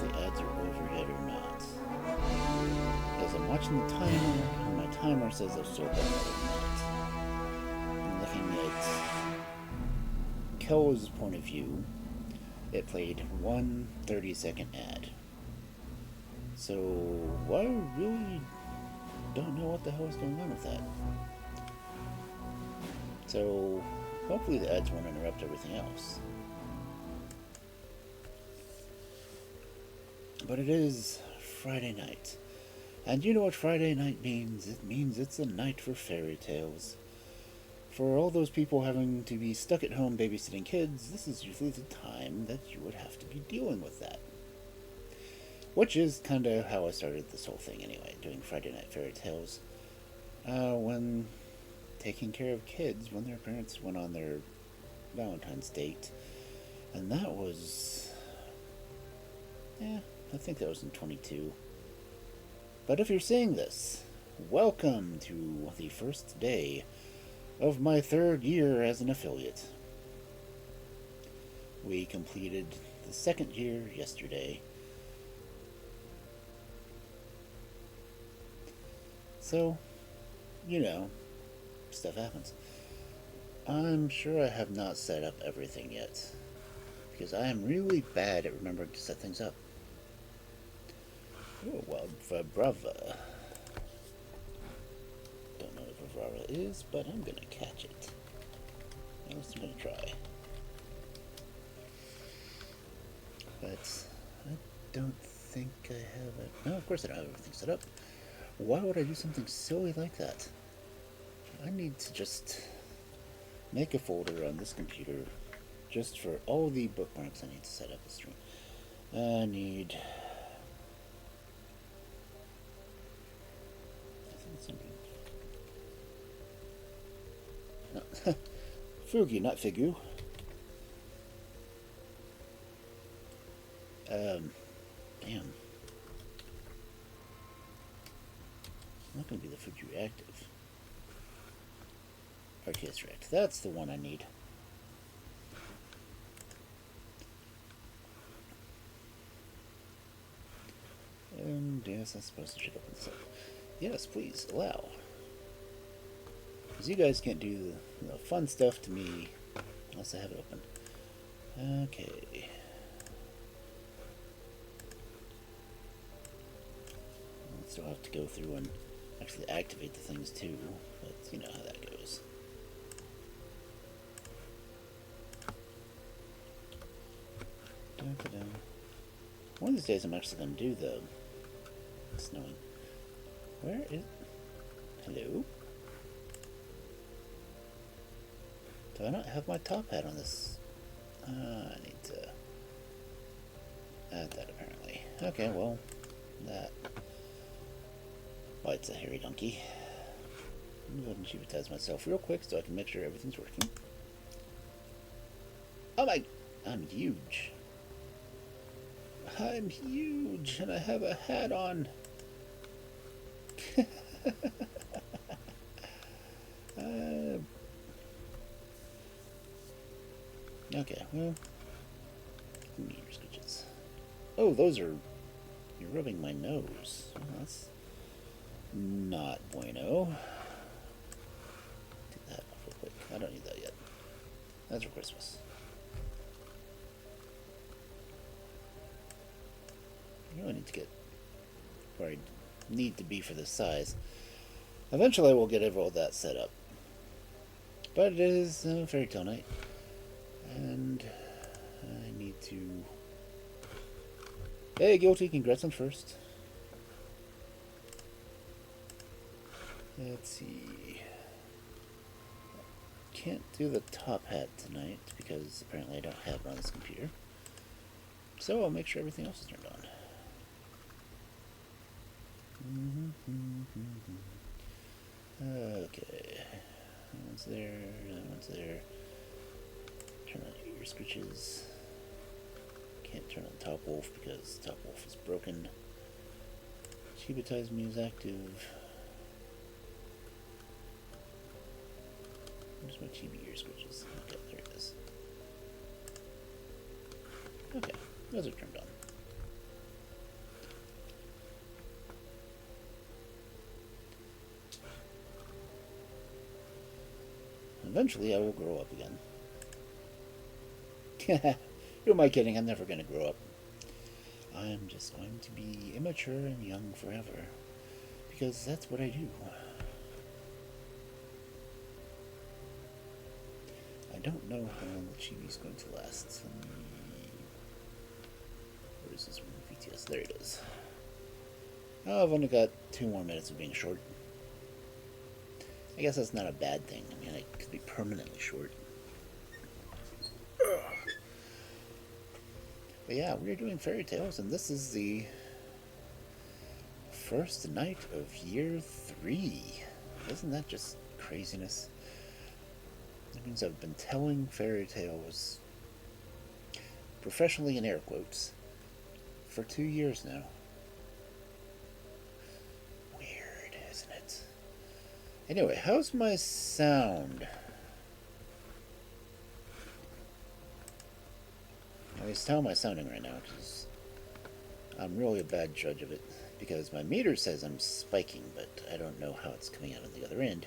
the ads are overhead or not. Because I'm watching the timer, and my timer says I've still got another minute. I'm looking at Kel's point of view. It played one 30-second ad. So I really don't know what the hell is going on with that. So hopefully the ads won't interrupt everything else. But it is Friday night. And you know what Friday night means? It means it's a night for fairy tales. For all those people having to be stuck at home babysitting kids, this is usually the time that you would have to be dealing with that. Which is kind of how I started this whole thing anyway, doing Friday night fairy tales. When taking care of kids when their parents went on their Valentine's date. And that was... I think that was in 22. But if you're seeing this, welcome to the first day of my 3rd year as an affiliate. We completed the 2nd year yesterday. So, you know, stuff happens. I'm sure I have not set up everything yet, because I am really bad at remembering to set things up. Oh, well, Vibrava. Don't know what Vibrava is, but I'm gonna catch it. At least I'm gonna try. But I don't think I have it. No, of course I don't have everything set up. Why would I do something silly like that? I need to just make a folder on this computer just for all the bookmarks I need to set up the stream. I need... No. Fugu, not Figu. Damn. It's not going to be the Fugu Reactive. RTS React. That's the one I need. And yes, I suppose I should open this up. Yes, please, allow. Because you guys can't do the fun stuff to me unless I have it open. Okay. I'll still have to go through and actually activate the things too, but you know how that goes. Da-da-da. One of these days I'm actually going to do the... It's snowing. Where is... Hello? Do I not have my top hat on this? I need to add that apparently. Okay, well, that... Well, it's a hairy donkey. I'm going to go ahead and shibutize myself real quick so I can make sure everything's working. Oh my... I'm huge. I'm huge, and I have a hat on. Okay, well, meter switches. Oh, those are... You're rubbing my nose. Well, that's not bueno. Take that off real quick. I don't need that yet. That's for Christmas. I really need to get where I need to be for this size. Eventually I will get all that set up. But it is fairy tale night. And I need to... Hey, Guilty, congrats on first. Let's see. Can't do the top hat tonight because apparently I don't have it on this computer. So I'll make sure everything else is turned on. Okay. That one's there, that one's there. Turn on ear scritches. Can't turn on Top Wolf because Top Wolf is broken. Shibutize me is active. Where's my chibi ear scritches? Okay, there it is. Okay, those are turned on. Eventually I will grow up again. Who am I kidding? I'm never going to grow up. I'm just going to be immature and young forever. Because that's what I do. I don't know how long the chibi's going to last. Where is this one? BTS. There it is. Oh, I've only got 2 more minutes of being short. I guess that's not a bad thing. I mean, it could be permanently short. But yeah, we're doing fairy tales, and this is the first night of year 3. Isn't that just craziness? That means I've been telling fairy tales, professionally in air quotes, for 2 years now. Weird, isn't it? Anyway, how's my sound? At least how am I sounding right now? Because I'm really a bad judge of it. Because my meter says I'm spiking, but I don't know how it's coming out on the other end.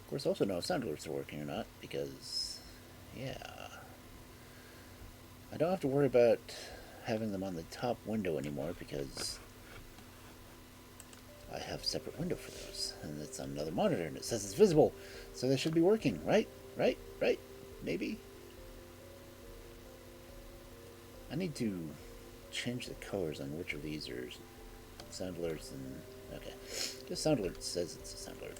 Of course, I also know if sound alerts are working or not, because, yeah. I don't have to worry about having them on the top window anymore, because I have a separate window for those, and it's on another monitor, and it says it's visible, so they should be working, right? Right? Maybe? I need to change the colors on which of these are sound alerts and... okay. Just sound alert says it's a sound alert.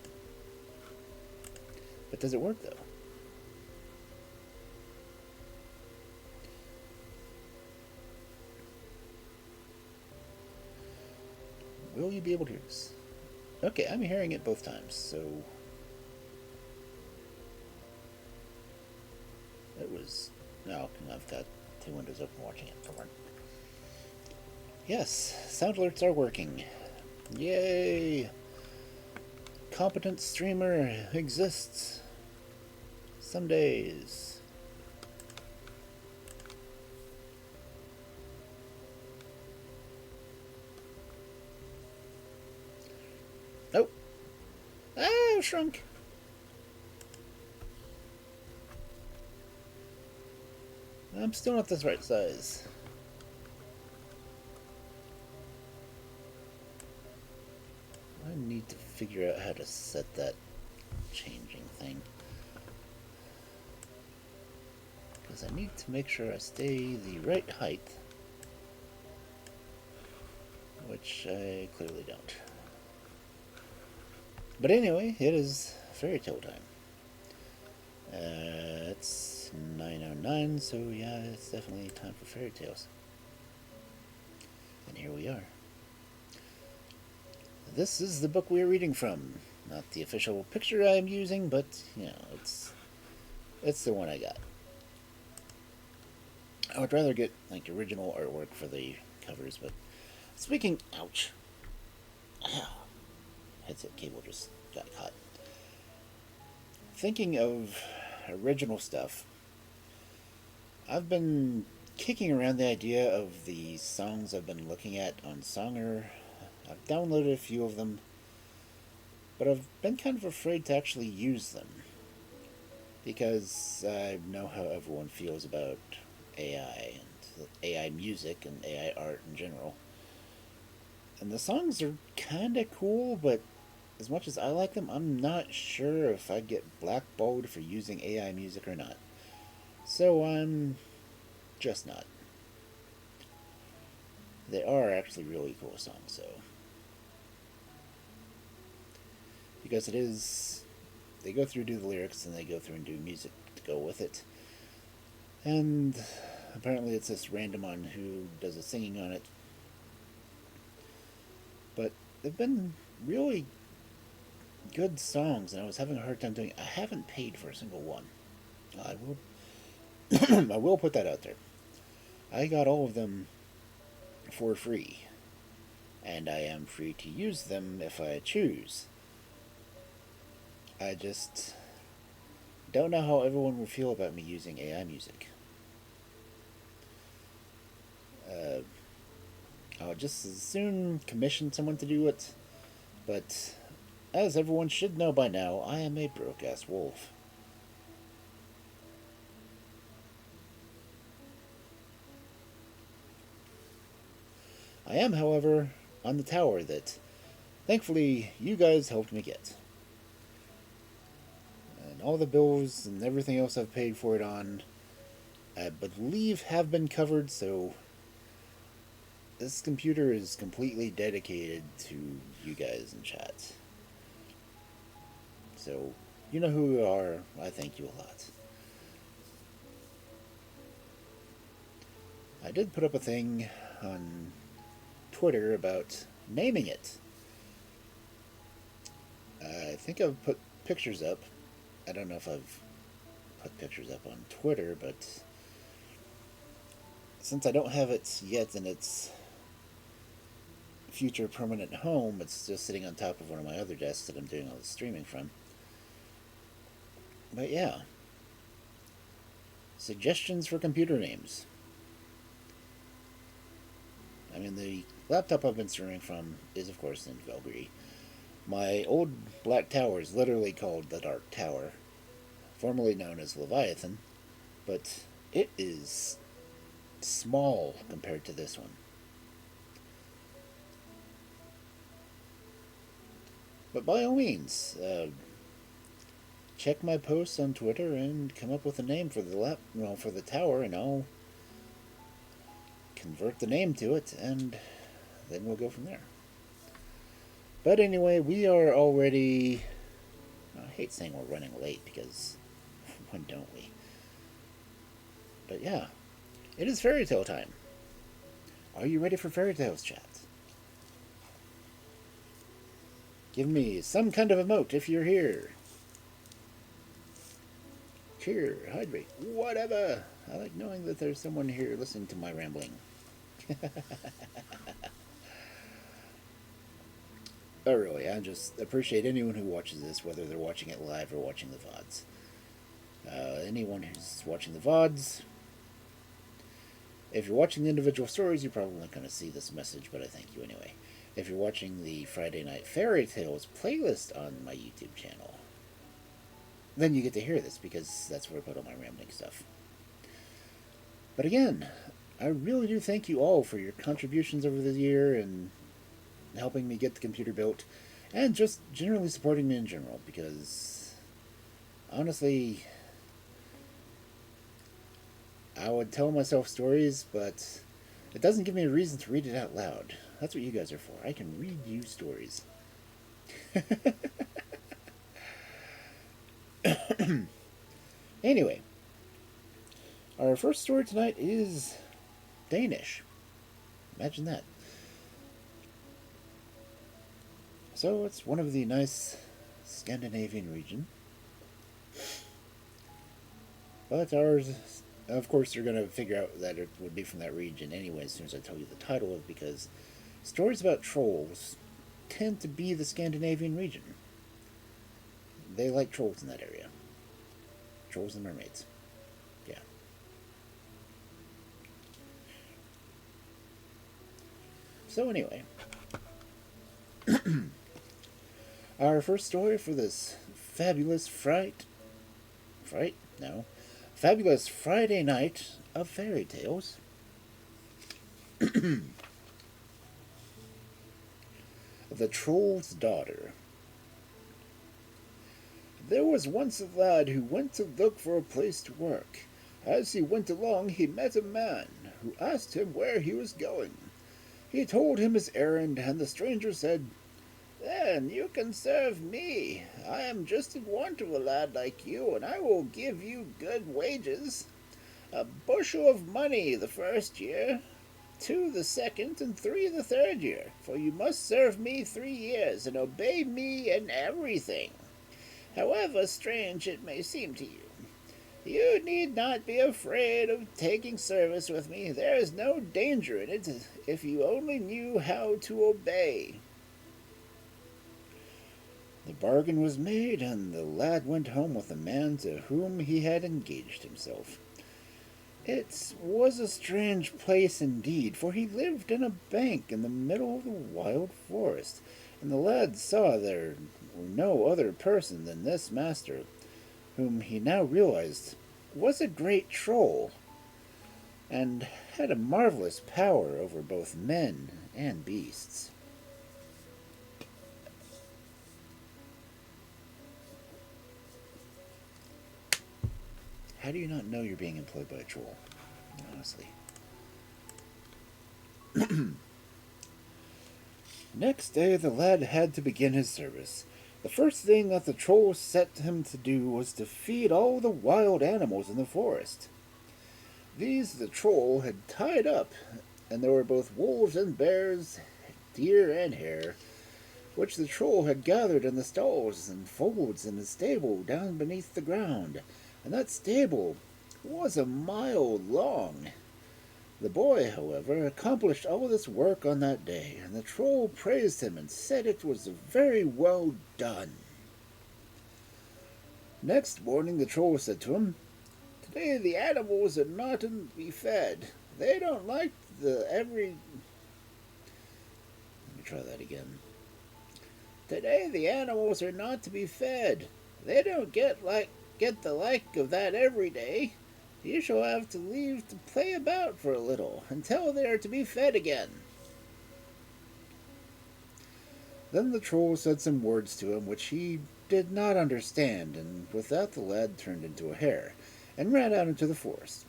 But does it work, though? Will you be able to hear this? Okay, I'm hearing it both times, so... it was... no, I've got 2 windows open watching it. Come on. Yes, sound alerts are working. Yay! Competent streamer exists. Some days. Nope. Ah, shrunk. I'm still not this right size. I need to figure out how to set that changing thing. Because I need to make sure I stay the right height. Which I clearly don't. But anyway, it is fairy tale time. It's 9:09, so yeah, it's definitely time for fairy tales. And here we are. This is the book we are reading from. Not the official picture I'm using, but, you know, it's the one I got. I would rather get, like, original artwork for the covers, but speaking... ouch. Ow. Headset cable just got caught. Thinking of original stuff, I've been kicking around the idea of the songs I've been looking at on Songer. I've downloaded a few of them, but I've been kind of afraid to actually use them, because I know how everyone feels about AI and AI music and AI art in general. And the songs are kinda cool, but as much as I like them, I'm not sure if I'd get blackballed for using AI music or not. So I'm just not. They are actually really cool songs, so. Because it is... they go through, do the lyrics, and they go through and do music to go with it. And apparently it's this random on who does the singing on it. But they've been really good songs, and I was having a hard time doing it. I haven't paid for a single one. I will I will put that out there. I got all of them for free, and I am free to use them if I choose. I just don't know how everyone will feel about me using AI music. Uh, I would just as soon commission someone to do it, but as everyone should know by now, I am a broke-ass wolf. I am, however, on the tower that, thankfully, you guys helped me get. And all the bills and everything else I've paid for it on, I believe have been covered, so this computer is completely dedicated to you guys in chat. So, you know who you are. I thank you a lot. I did put up a thing on Twitter about naming it. I think I've put pictures up. I don't know if I've put pictures up on Twitter, but since I don't have it yet in its future permanent home, it's just sitting on top of one of my other desks that I'm doing all the streaming from. But yeah. Suggestions for computer names. I mean, the laptop I've been streaming from is, of course, in Valkyrie. My old black tower is literally called the Dark Tower, formerly known as Leviathan, but it is small compared to this one. But by all means, check my posts on Twitter and come up with a name for for the tower, and I'll convert the name to it, and then we'll go from there. But anyway, we are already... I hate saying we're running late, because when don't we? But yeah, it is fairy tale time. Are you ready for fairy tales, chat? Give me some kind of emote if you're here. Cheer, hydrate, whatever. I like knowing that there's someone here listening to my rambling. Oh, really, I just appreciate anyone who watches this, whether they're watching it live or watching the VODs. Anyone who's watching the VODs, if you're watching the individual stories, you're probably not going to see this message, but I thank you anyway. If you're watching the Friday Night Fairy Tales playlist on my YouTube channel, then you get to hear this, because that's where I put all my rambling stuff. But again, I really do thank you all for your contributions over the year and helping me get the computer built, and just generally supporting me in general, because honestly, I would tell myself stories, but it doesn't give me a reason to read it out loud. That's what you guys are for. I can read you stories. Anyway, our first story tonight is Danish. Imagine that. So it's one of the nice Scandinavian region. But ours, of course, you're going to figure out that it would be from that region anyway as soon as I tell you the title of it, because stories about trolls tend to be the Scandinavian region. They like trolls in that area. Trolls and mermaids. Yeah. So anyway, our first story for this fabulous fabulous Friday night of fairy tales. The Troll's Daughter. There was once a lad who went to look for a place to work. As he went along, he met a man who asked him where he was going. He told him his errand, and the stranger said, "Then you can serve me. I am just in want of a lad like you, and I will give you good wages. A bushel of money the first year, 2 the second, and 3 the third year, for you must serve me 3 years, and obey me in everything. However strange it may seem to you, you need not be afraid of taking service with me. There is no danger in it if you only knew how to obey." The bargain was made, and the lad went home with the man to whom he had engaged himself. It was a strange place indeed, for he lived in a bank in the middle of the wild forest, and the lad saw there were no other person than this master, whom he now realized was a great troll, and had a marvelous power over both men and beasts. How do you not know you're being employed by a troll? Honestly. Next day, the lad had to begin his service. The first thing that the troll set him to do was to feed all the wild animals in the forest. These the troll had tied up, and there were both wolves and bears, deer and hare, which the troll had gathered in the stalls and folds in a stable down beneath the ground, and that stable was a mile long. The boy, however, accomplished all this work on that day, and the troll praised him and said it was very well done. Next morning the troll said to him, "Today the animals are not to be fed. They don't like the every..." Let me try that again. "Today the animals are not to be fed. They don't get the like of that every day. You shall have to leave to play about for a little, until they are to be fed again." Then the troll said some words to him which he did not understand, and with that the lad turned into a hare, and ran out into the forest.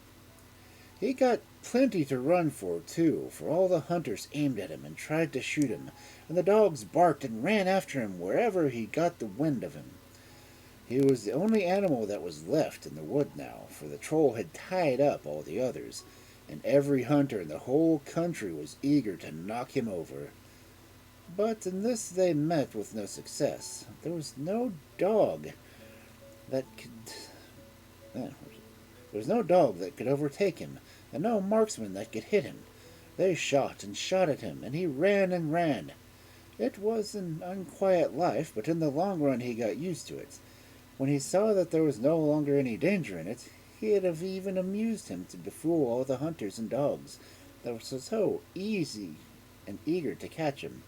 He got plenty to run for, too, for all the hunters aimed at him and tried to shoot him, and the dogs barked and ran after him wherever he got the wind of him. He was the only animal that was left in the wood now, for the troll had tied up all the others, and every hunter in the whole country was eager to knock him over. But in this they met with no success. There was no dog that could overtake him, and no marksman that could hit him. They shot and shot at him, and he ran and ran. It was an unquiet life, but in the long run he got used to it. When he saw that there was no longer any danger in it, it have even amused him to befool all the hunters and dogs that were so easy and eager to catch him.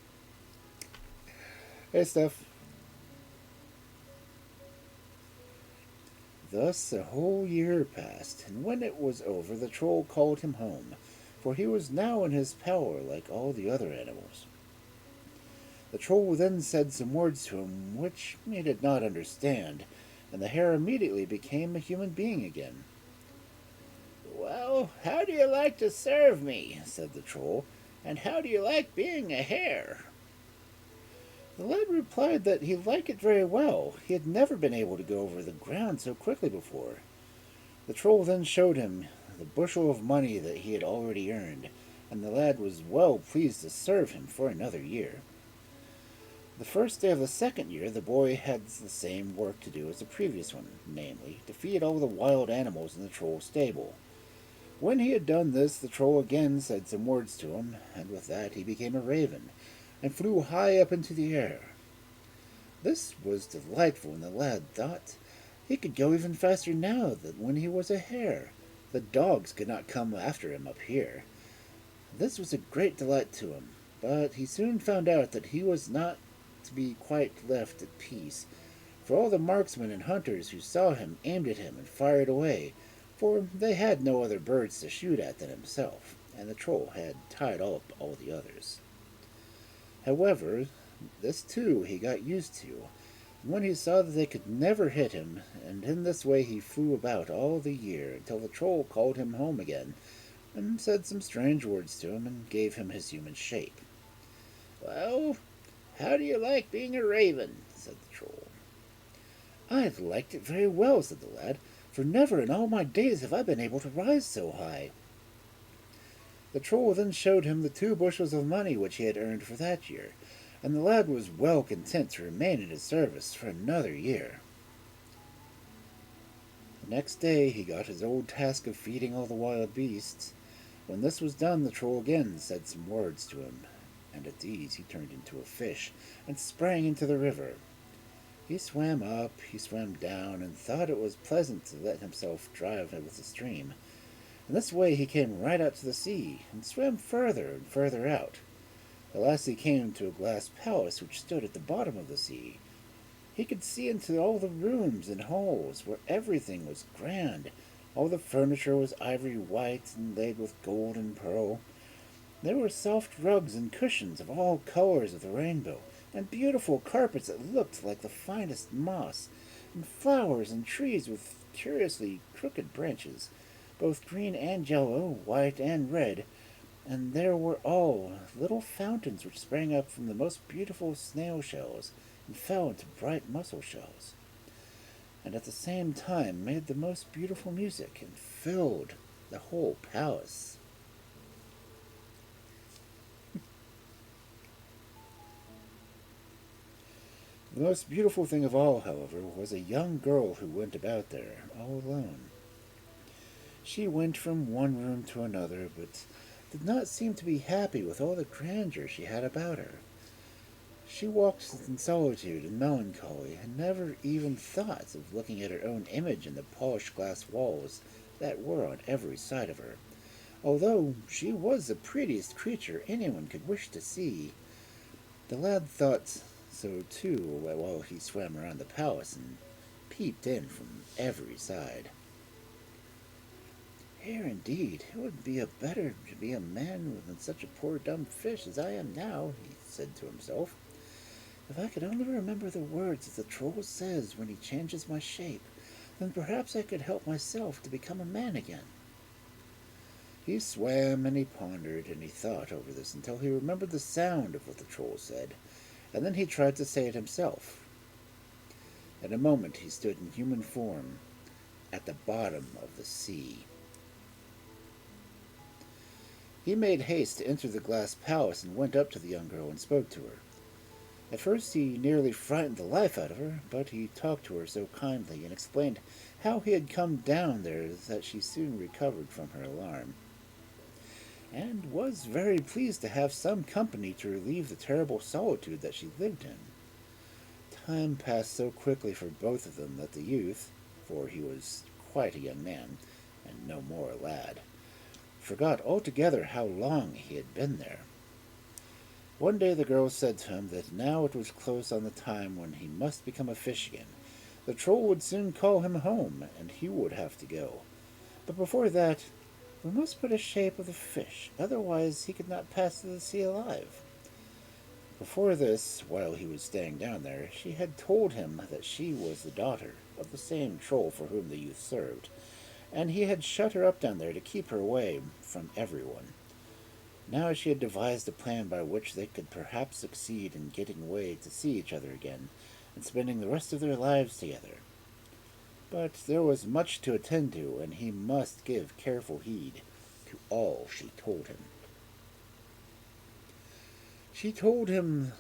Hey, Steph. Thus a whole year passed, and when it was over the troll called him home, for he was now in his power like all the other animals. The troll then said some words to him which he did not understand, and the hare immediately became a human being again. "Well, how do you like to serve me?" said the troll, "and how do you like being a hare?" The lad replied that he liked it very well. He had never been able to go over the ground so quickly before. The troll then showed him the bushel of money that he had already earned, and the lad was well pleased to serve him for another year. The first day of the second year, the boy had the same work to do as the previous one, namely, to feed all the wild animals in the troll's stable. When he had done this, the troll again said some words to him, and with that he became a raven, and flew high up into the air. This was delightful, and the lad thought he could go even faster now than when he was a hare. The dogs could not come after him up here. This was a great delight to him, but he soon found out that he was not to be quite left at peace, for all the marksmen and hunters who saw him aimed at him and fired away, for they had no other birds to shoot at than himself, and the troll had tied up all the others. However, this too he got used to, and when he saw that they could never hit him, and in this way he flew about all the year until the troll called him home again, and said some strange words to him and gave him his human shape. "Well, how do you like being a raven?" said the troll. "I've liked it very well," said the lad, "for never in all my days have I been able to rise so high." The troll then showed him the 2 bushels of money which he had earned for that year, and the lad was well content to remain in his service for another year. The next day he got his old task of feeding all the wild beasts. When this was done, the troll again said some words to him, and at these he turned into a fish, and sprang into the river. He swam up, he swam down, and thought it was pleasant to let himself drive with the stream. In this way he came right out to the sea, and swam further and further out. At last he came to a glass palace which stood at the bottom of the sea. He could see into all the rooms and halls, where everything was grand. All the furniture was ivory white and laid with gold and pearl. There were soft rugs and cushions of all colors of the rainbow, and beautiful carpets that looked like the finest moss, and flowers and trees with curiously crooked branches, both green and yellow, white and red, and there were all little fountains which sprang up from the most beautiful snail shells and fell into bright mussel shells, and at the same time made the most beautiful music and filled the whole palace. The most beautiful thing of all, however, was a young girl who went about there all alone. She went from one room to another, but did not seem to be happy with all the grandeur she had about her. She walked in solitude and melancholy, and never even thought of looking at her own image in the polished glass walls that were on every side of her, although she was the prettiest creature anyone could wish to see. The lad thought so too while he swam around the palace and peeped in from every side. Here indeed, it would be better to be a man than such a poor dumb fish as I am now, he said to himself. If I could only remember the words that the troll says when he changes my shape, then perhaps I could help myself to become a man again. He swam and he pondered and he thought over this until he remembered the sound of what the troll said, and then he tried to say it himself. In a moment he stood in human form at the bottom of the sea. He made haste to enter the glass palace and went up to the young girl and spoke to her. At first he nearly frightened the life out of her, but he talked to her so kindly and explained how he had come down there that she soon recovered from her alarm, and was very pleased to have some company to relieve the terrible solitude that she lived in. Time passed so quickly for both of them that the youth, for he was quite a young man, and no more a lad, forgot altogether how long he had been there. One day the girl said to him that now it was close on the time when he must become a fish again. The troll would soon call him home, and he would have to go. But before that, we must put a shape of the fish, otherwise he could not pass through the sea alive. Before this, while he was staying down there, she had told him that she was the daughter of the same troll for whom the youth served, and he had shut her up down there to keep her away from everyone. Now she had devised a plan by which they could perhaps succeed in getting away to see each other again, and spending the rest of their lives together. But there was much to attend to, and he must give careful heed to all she told him. She told him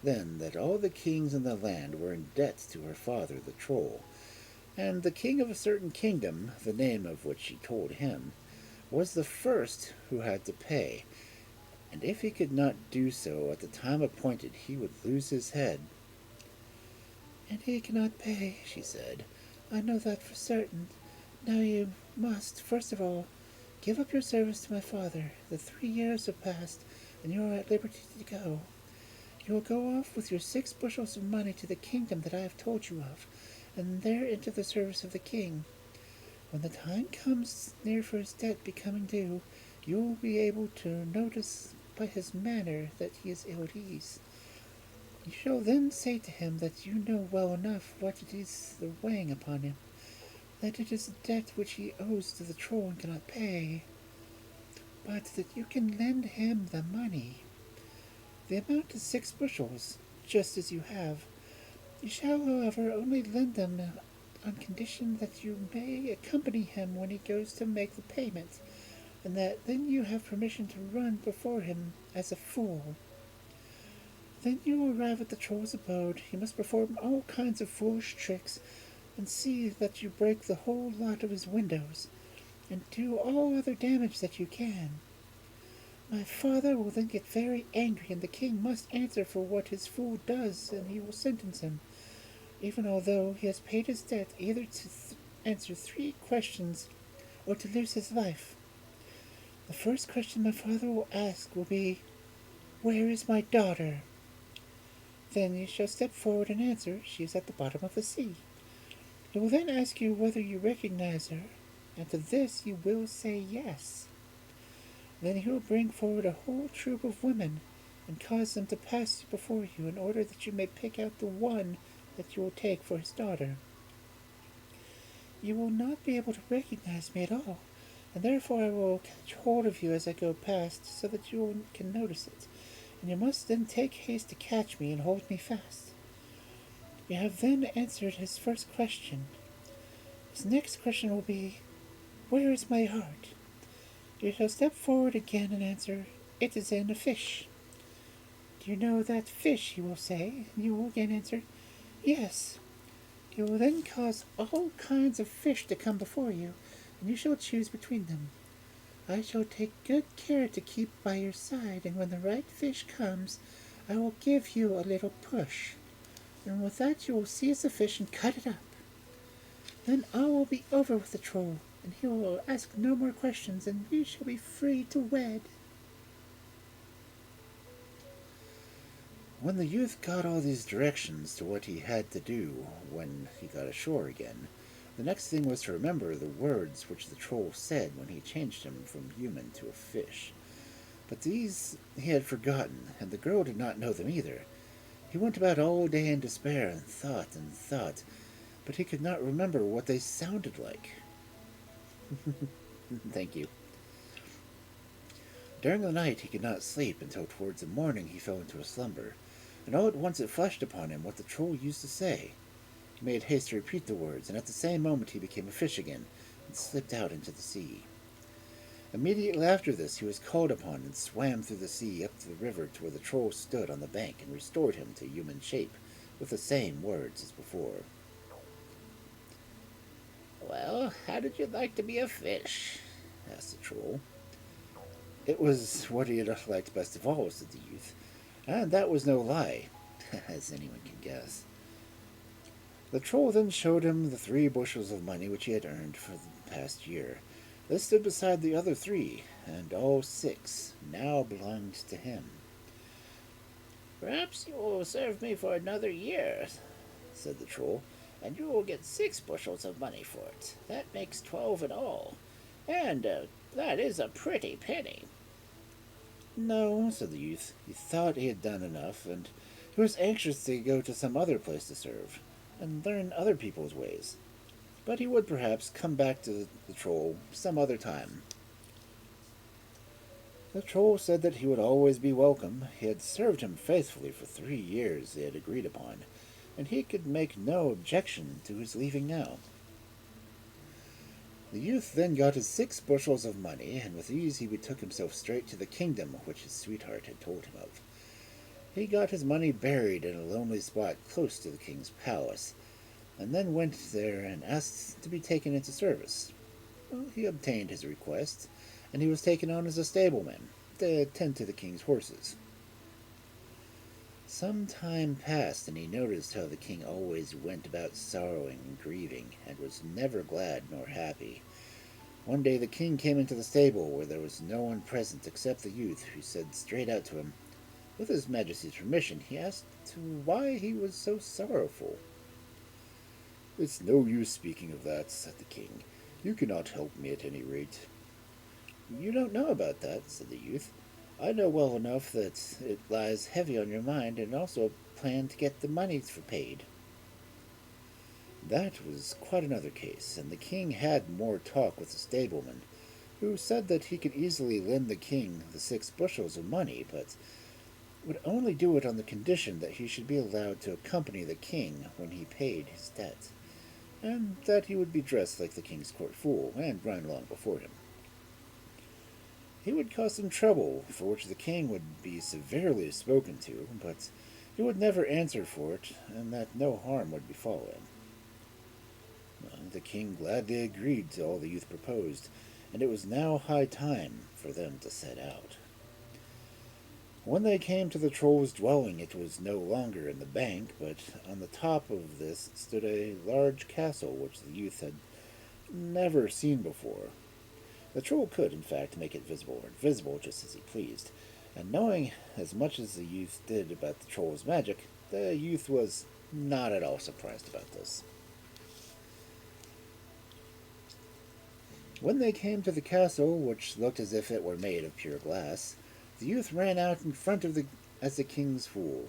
then that all the kings in the land were in debt to her father, the troll, and the king of a certain kingdom, the name of which she told him, was the first who had to pay, and if he could not do so at the time appointed, he would lose his head. And he cannot pay, she said. I know that for certain. Now you must, first of all, give up your service to my father. The 3 years have passed, and you are at liberty to go. You will go off with your 6 bushels of money to the kingdom that I have told you of, and there enter the service of the king. When the time comes near for his debt becoming due, you will be able to notice by his manner that he is ill at ease. You shall then say to him that you know well enough what it is weighing upon him, that it is a debt which he owes to the troll and cannot pay, but that you can lend him the money. The amount is 6 bushels, just as you have. You shall, however, only lend them on condition that you may accompany him when he goes to make the payment, and that then you have permission to run before him as a fool. Then you will arrive at the troll's abode. You must perform all kinds of foolish tricks, and see that you break the whole lot of his windows, and do all other damage that you can. My father will then get very angry, and the king must answer for what his fool does, and he will sentence him, even although he has paid his debt, either to answer 3 questions or to lose his life. The first question my father will ask will be, 'Where is my daughter?' Then you shall step forward and answer, 'She is at the bottom of the sea.' He will then ask you whether you recognize her, and to this you will say yes. Then he will bring forward a whole troop of women and cause them to pass before you in order that you may pick out the one that you will take for his daughter. You will not be able to recognize me at all, and therefore I will catch hold of you as I go past so that you can notice it, and you must then take haste to catch me and hold me fast.' You have then answered his first question. His next question will be, 'Where is my heart?' You shall step forward again and answer, 'It is in a fish.' 'Do you know that fish?' he will say, and you will again answer, 'Yes.' He will then cause all kinds of fish to come before you, and you shall choose between them. I shall take good care to keep by your side, and when the right fish comes, I will give you a little push, and with that you will seize the fish and cut it up. Then all will be over with the troll, and he will ask no more questions, and you shall be free to wed.' When the youth got all these directions to what he had to do when he got ashore again, the next thing was to remember the words which the troll said when he changed him from human to a fish. But these he had forgotten, and the girl did not know them either. He went about all day in despair and thought, but he could not remember what they sounded like. Thank you. During the night he could not sleep until towards the morning he fell into a slumber, and all at once it flashed upon him what the troll used to say. He made haste to repeat the words, and at the same moment he became a fish again, and slipped out into the sea. Immediately after this he was called upon, and swam through the sea up to the river to where the troll stood on the bank, and restored him to human shape, with the same words as before. "Well, how did you like to be a fish?" asked the troll. It was what he had liked best of all, said the youth, and that was no lie, as anyone can guess. The troll then showed him the 3 bushels of money which he had earned for the past year. They stood beside the other 3, and all 6 now belonged to him. "Perhaps you will serve me for another year," said the troll, "and you will get 6 bushels of money for it. That makes 12 in all, and that is a pretty penny." "No," said the youth. He thought he had done enough, and he was anxious to go to some other place to serve, and learn other people's ways. But he would perhaps come back to the troll some other time. The troll said that he would always be welcome. He had served him faithfully for 3 years, they had agreed upon, and he could make no objection to his leaving now. The youth then got his 6 bushels of money, and with these he betook himself straight to the kingdom which his sweetheart had told him of. He got his money buried in a lonely spot close to the king's palace, and then went there and asked to be taken into service. Well, he obtained his request, and he was taken on as a stableman to tend to the king's horses. Some time passed, and he noticed how the king always went about sorrowing and grieving, and was never glad nor happy. One day the king came into the stable, where there was no one present except the youth, who said straight out to him, with his majesty's permission, he asked why he was so sorrowful. "It's no use speaking of that," said the king. "You cannot help me at any rate." "You don't know about that," said the youth. "I know well enough that it lies heavy on your mind, and also a plan to get the money for paid." That was quite another case, and the king had more talk with the stableman, who said that he could easily lend the king the 6 bushels of money, but would only do it on the condition that he should be allowed to accompany the king when he paid his debt, and that he would be dressed like the king's court fool, and run along before him. He would cause some trouble, for which the king would be severely spoken to, but he would never answer for it, and that no harm would befall him. The king gladly agreed to all the youth proposed, and it was now high time for them to set out. When they came to the troll's dwelling, it was no longer in the bank, but on the top of this stood a large castle which the youth had never seen before. The troll could, in fact, make it visible or invisible just as he pleased, and knowing as much as the youth did about the troll's magic, the youth was not at all surprised about this. When they came to the castle, which looked as if it were made of pure glass, the youth ran out in front of the as the king's fool.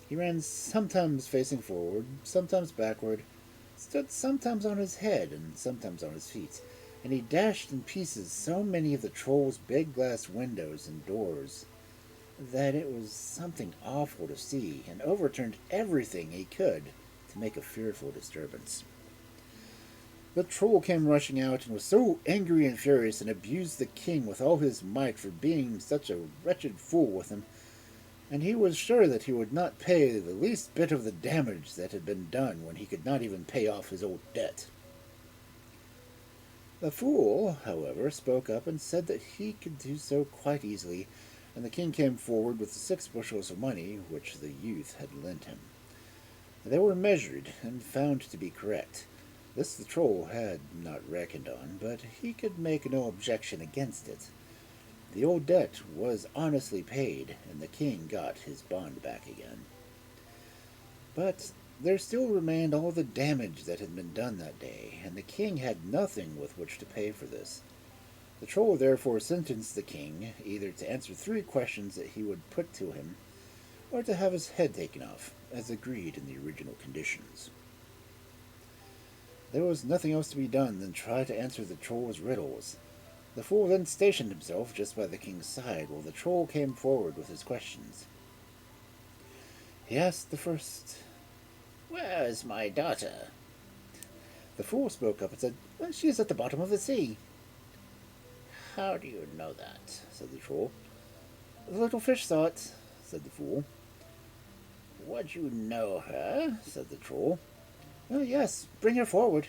He ran sometimes facing forward, sometimes backward, stood sometimes on his head and sometimes on his feet, and he dashed in pieces so many of the troll's big glass windows and doors that it was something awful to see, and overturned everything he could to make a fearful disturbance. The troll came rushing out and was so angry and furious and abused the king with all his might for being such a wretched fool with him, and he was sure that he would not pay the least bit of the damage that had been done when he could not even pay off his old debt. The fool, however, spoke up and said that he could do so quite easily, and the king came forward with the 6 bushels of money which the youth had lent him. They were measured and found to be correct. This the troll had not reckoned on, but he could make no objection against it. The old debt was honestly paid, and the king got his bond back again. But there still remained all the damage that had been done that day, and the king had nothing with which to pay for this. The troll therefore sentenced the king either to answer 3 questions that he would put to him, or to have his head taken off, as agreed in the original conditions. There was nothing else to be done than try to answer the troll's riddles. The fool then stationed himself just by the king's side, while the troll came forward with his questions. He asked the first, "Where is my daughter?" The fool spoke up and said, "Well, she is at the bottom of the sea." "How do you know that?" said the troll. "The little fish saw it," said the fool. "Would you know her?" said the troll. "Oh, yes, bring her forward."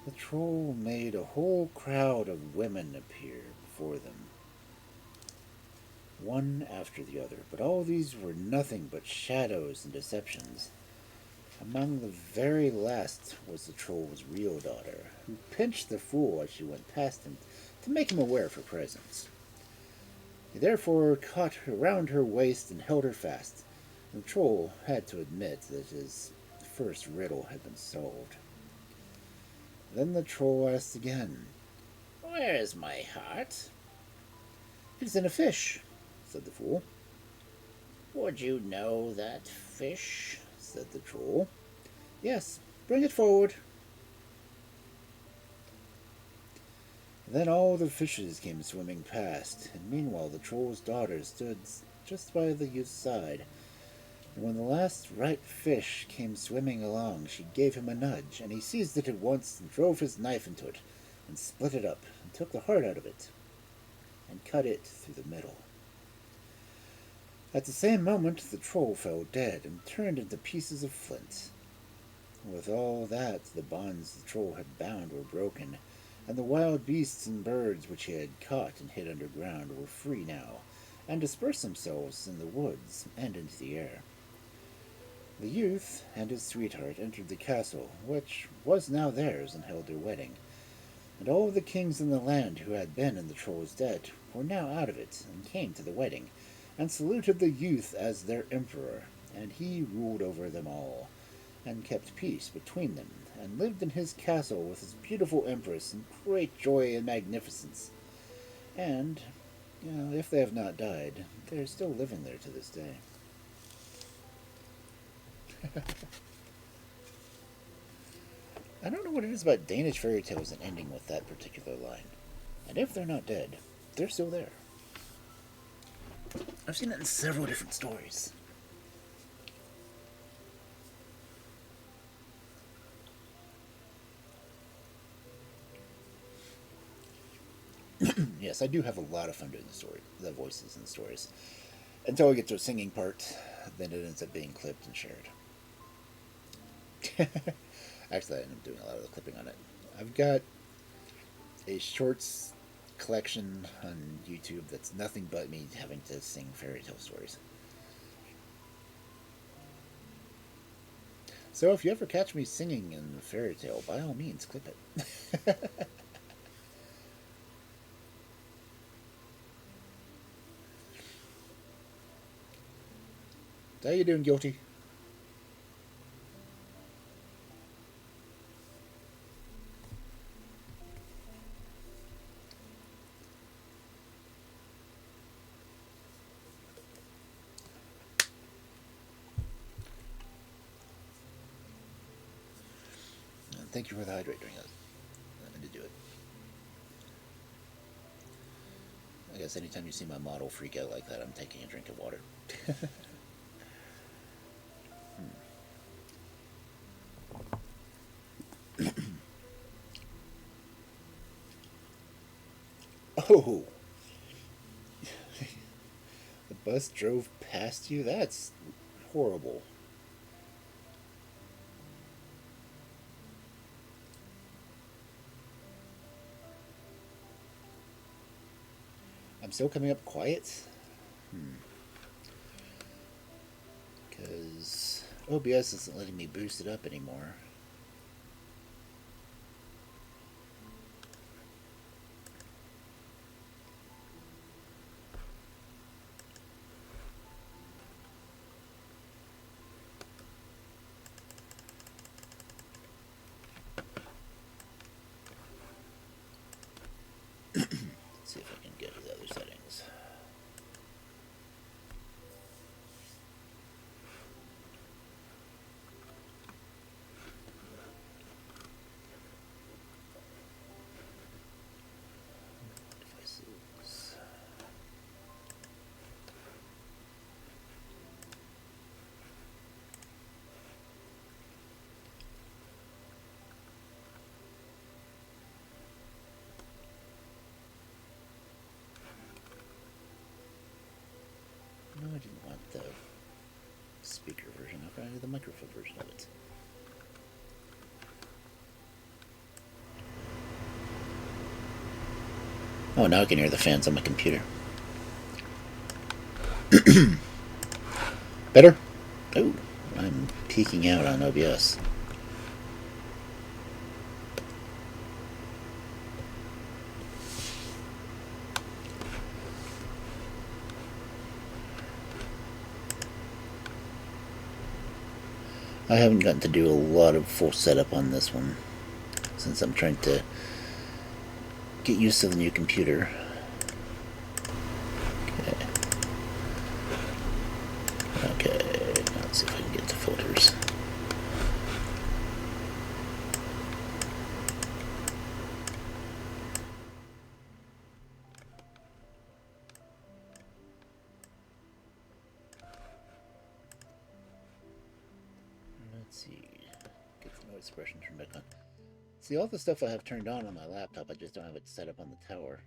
The troll made a whole crowd of women appear before them, one after the other, but all these were nothing but shadows and deceptions. Among the very last was the troll's real daughter, who pinched the fool as she went past him to make him aware of her presence. He therefore caught her round her waist and held her fast, and the troll had to admit that his first riddle had been solved. Then the troll asked again, "Where is my heart?" "It is in a fish," said the fool. "Would you know that fish?" said the troll. "Yes, bring it forward." Then all the fishes came swimming past, and meanwhile the troll's daughter stood just by the youth's side. And when the last right fish came swimming along, she gave him a nudge, and he seized it at once and drove his knife into it, and split it up, and took the heart out of it, and cut it through the middle. At the same moment the troll fell dead, and turned into pieces of flint. With all that, the bonds the troll had bound were broken, and the wild beasts and birds which he had caught and hid underground were free now, and dispersed themselves in the woods and into the air. The youth and his sweetheart entered the castle, which was now theirs, and held their wedding. And all the kings in the land who had been in the troll's debt were now out of it, and came to the wedding, and saluted the youth as their emperor, and he ruled over them all, and kept peace between them, and lived in his castle with his beautiful empress in great joy and magnificence. And, if they have not died, they are still living there to this day. I don't know what it is about Danish fairy tales and ending with that particular line. And if they're not dead, they're still there. I've seen it in several different stories. Yes, I do have a lot of fun doing the voices in the stories. Until I get to a singing part, then it ends up being clipped and shared. Actually, I end up doing a lot of the clipping on it. I've got a shorts collection on YouTube that's nothing but me having to sing fairy tale stories. So So if you ever catch me singing in a fairy tale, by all means, clip it. How you doing, Guilty? Thank you for the hydrate during that. I meant to do it. I guess anytime you see my model freak out like that, I'm taking a drink of water. Oh, the bus drove past you? That's horrible. I'm still coming up quiet? Because OBS isn't letting me boost it up anymore. Let's see if I can get to the other settings. Devices. No, I didn't want the speaker version of it. I wanted the microphone version of it. Oh, now I can hear the fans on my computer. Better? Oh, I'm peeking out on OBS. I haven't gotten to do a lot of full setup on this one since I'm trying to get used to the new computer. Okay, now let's see if I can get to filters. Let's see, get the noise suppression turned back on. See, all the stuff I have turned on my laptop, I just don't have it set up on the tower.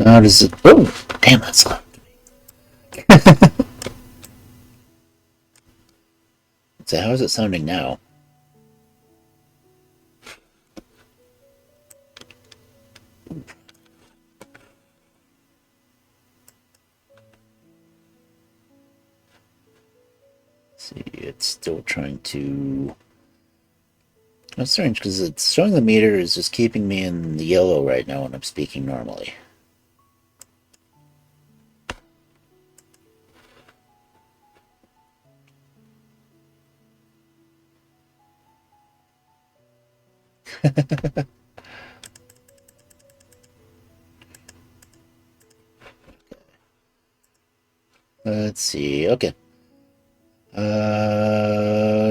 How does it? Oh, damn, that's loud. So how is it sounding now? See, it's still trying to. That's strange because it's showing the meter is just keeping me in the yellow right now when I'm speaking normally. Let's see. Okay.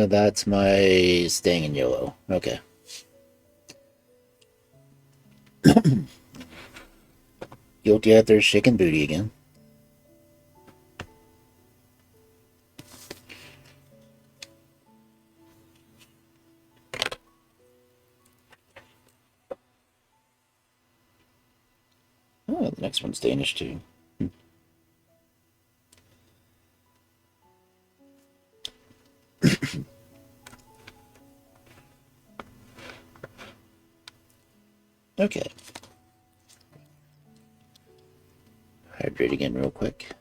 That's my staying in yellow. Okay. Guilty out there shaking booty again. Oh, the next one's Danish too. Okay. Hydrate again real quick.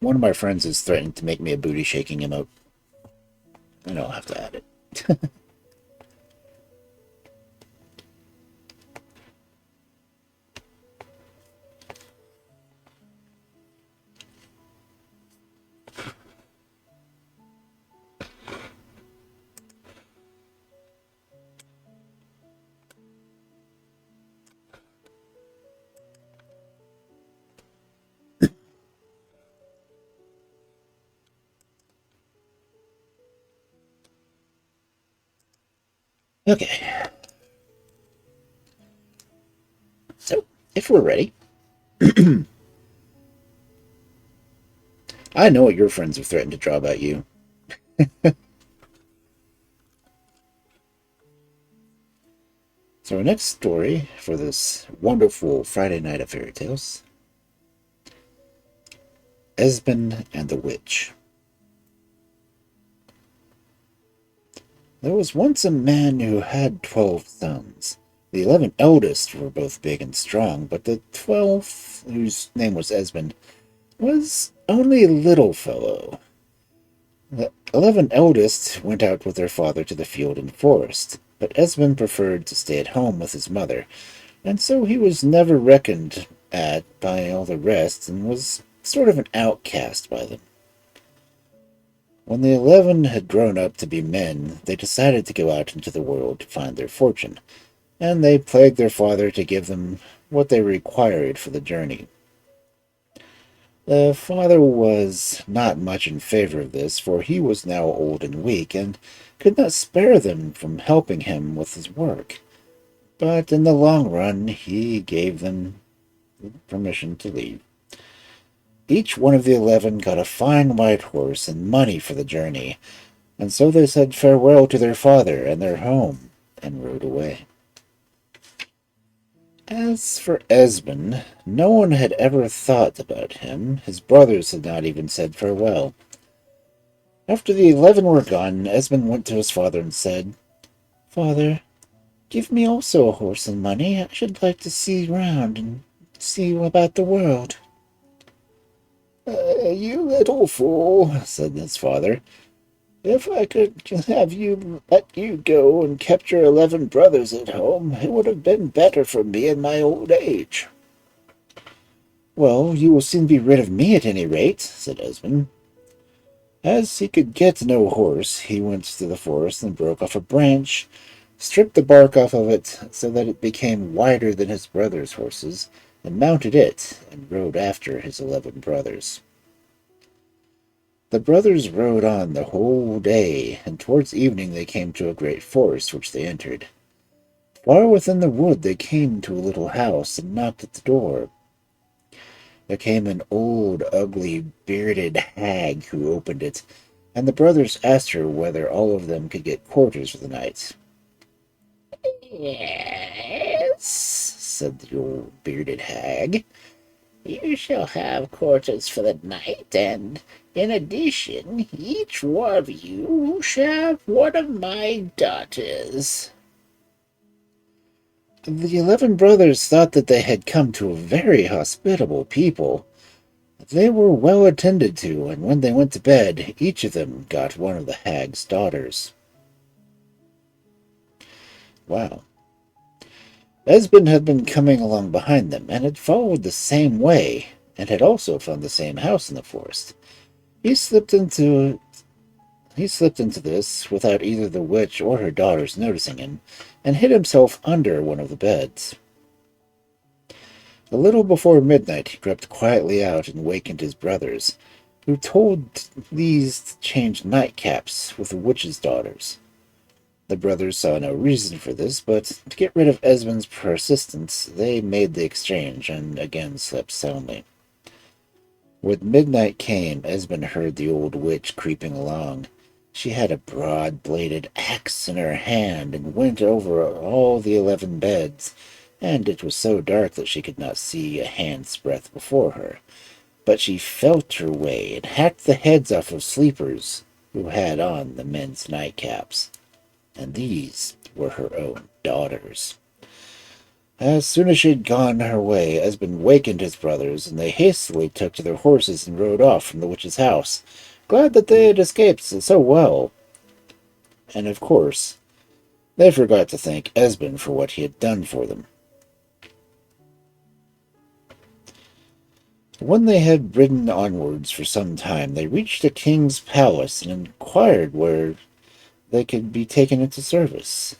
One of my friends is threatening to make me a booty shaking emote. And I'll have to add it. Okay. So, if we're ready, I know what your friends have threatened to draw about you. So our next story for this wonderful Friday night of fairy tales, Esben and the Witch. There was once a man who had 12 sons. The 11 eldest were both big and strong, but the 12th, whose name was Esben, was only a little fellow. The 11 eldest went out with their father to the field and forest, but Esben preferred to stay at home with his mother, and so he was never reckoned at by all the rest and was sort of an outcast by them. When the 11 had grown up to be men, they decided to go out into the world to find their fortune, and they plagued their father to give them what they required for the journey. The father was not much in favor of this, for he was now old and weak, and could not spare them from helping him with his work. But in the long run, he gave them permission to leave. Each one of the 11 got a fine white horse and money for the journey, and so they said farewell to their father and their home, and rode away. As for Esben, no one had ever thought about him. His brothers had not even said farewell. After the 11 were gone, Esben went to his father and said, "Father, give me also a horse and money. I should like to see round and see about the world." "You little fool," said his father. "If I could have you let you go and kept your 11 brothers at home, it would have been better for me in my old age." "Well, you will soon be rid of me at any rate," said Esben. As he could get no horse, he went to the forest and broke off a branch, stripped the bark off of it so that it became wider than his brothers' horses, and mounted it, and rode after his 11 brothers. The brothers rode on the whole day, and towards evening they came to a great forest which they entered. Far within the wood they came to a little house and knocked at the door. There came an old, ugly, bearded hag who opened it, and the brothers asked her whether all of them could get quarters for the night. "Yes," said the old bearded hag. "You shall have quarters for the night, and in addition, each one of you shall have one of my daughters." The 11 brothers thought that they had come to a very hospitable people. They were well attended to, and when they went to bed, each of them got one of the hag's daughters. Wow. Esben had been coming along behind them, and had followed the same way, and had also found the same house in the forest. He slipped into this without either the witch or her daughters noticing him, and hid himself under one of the beds. A little before midnight he crept quietly out and wakened his brothers, who told these to change nightcaps with the witch's daughters. The brothers saw no reason for this, but to get rid of Esben's persistence, they made the exchange and again slept soundly. When midnight came, Esben heard the old witch creeping along. She had a broad-bladed axe in her hand and went over all the 11 beds, and it was so dark that she could not see a hand's breadth before her. but she felt her way and hacked the heads off of sleepers who had on the men's nightcaps, and these were her own daughters. As soon as she had gone her way, Esben wakened his brothers, and they hastily took to their horses and rode off from the witch's house, glad that they had escaped so well. And of course, they forgot to thank Esben for what he had done for them. When they had ridden onwards for some time, they reached a king's palace and inquired where they could be taken into service.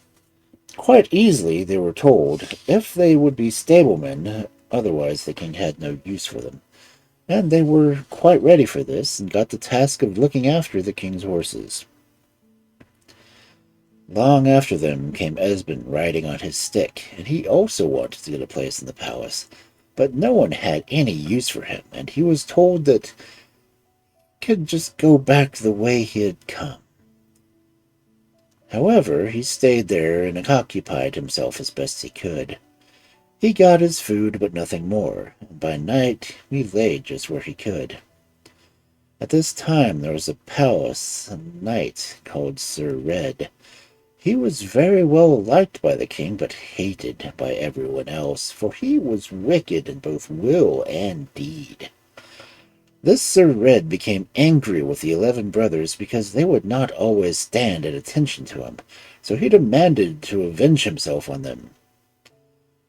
Quite easily, they were told, if they would be stablemen, otherwise the king had no use for them. And they were quite ready for this, and got the task of looking after the king's horses. Long after them came Esben riding on his stick, and he also wanted to get a place in the palace, but no one had any use for him, and he was told that he could just go back the way he had come. However, he stayed there and occupied himself as best he could. He got his food, but nothing more, and by night he lay just where he could. At this time there was a palace, a knight called Sir Red. He was very well liked by the king, but hated by everyone else, for he was wicked in both will and deed. This Sir Red became angry with the 11 brothers because they would not always stand at attention to him, so he demanded to avenge himself on them.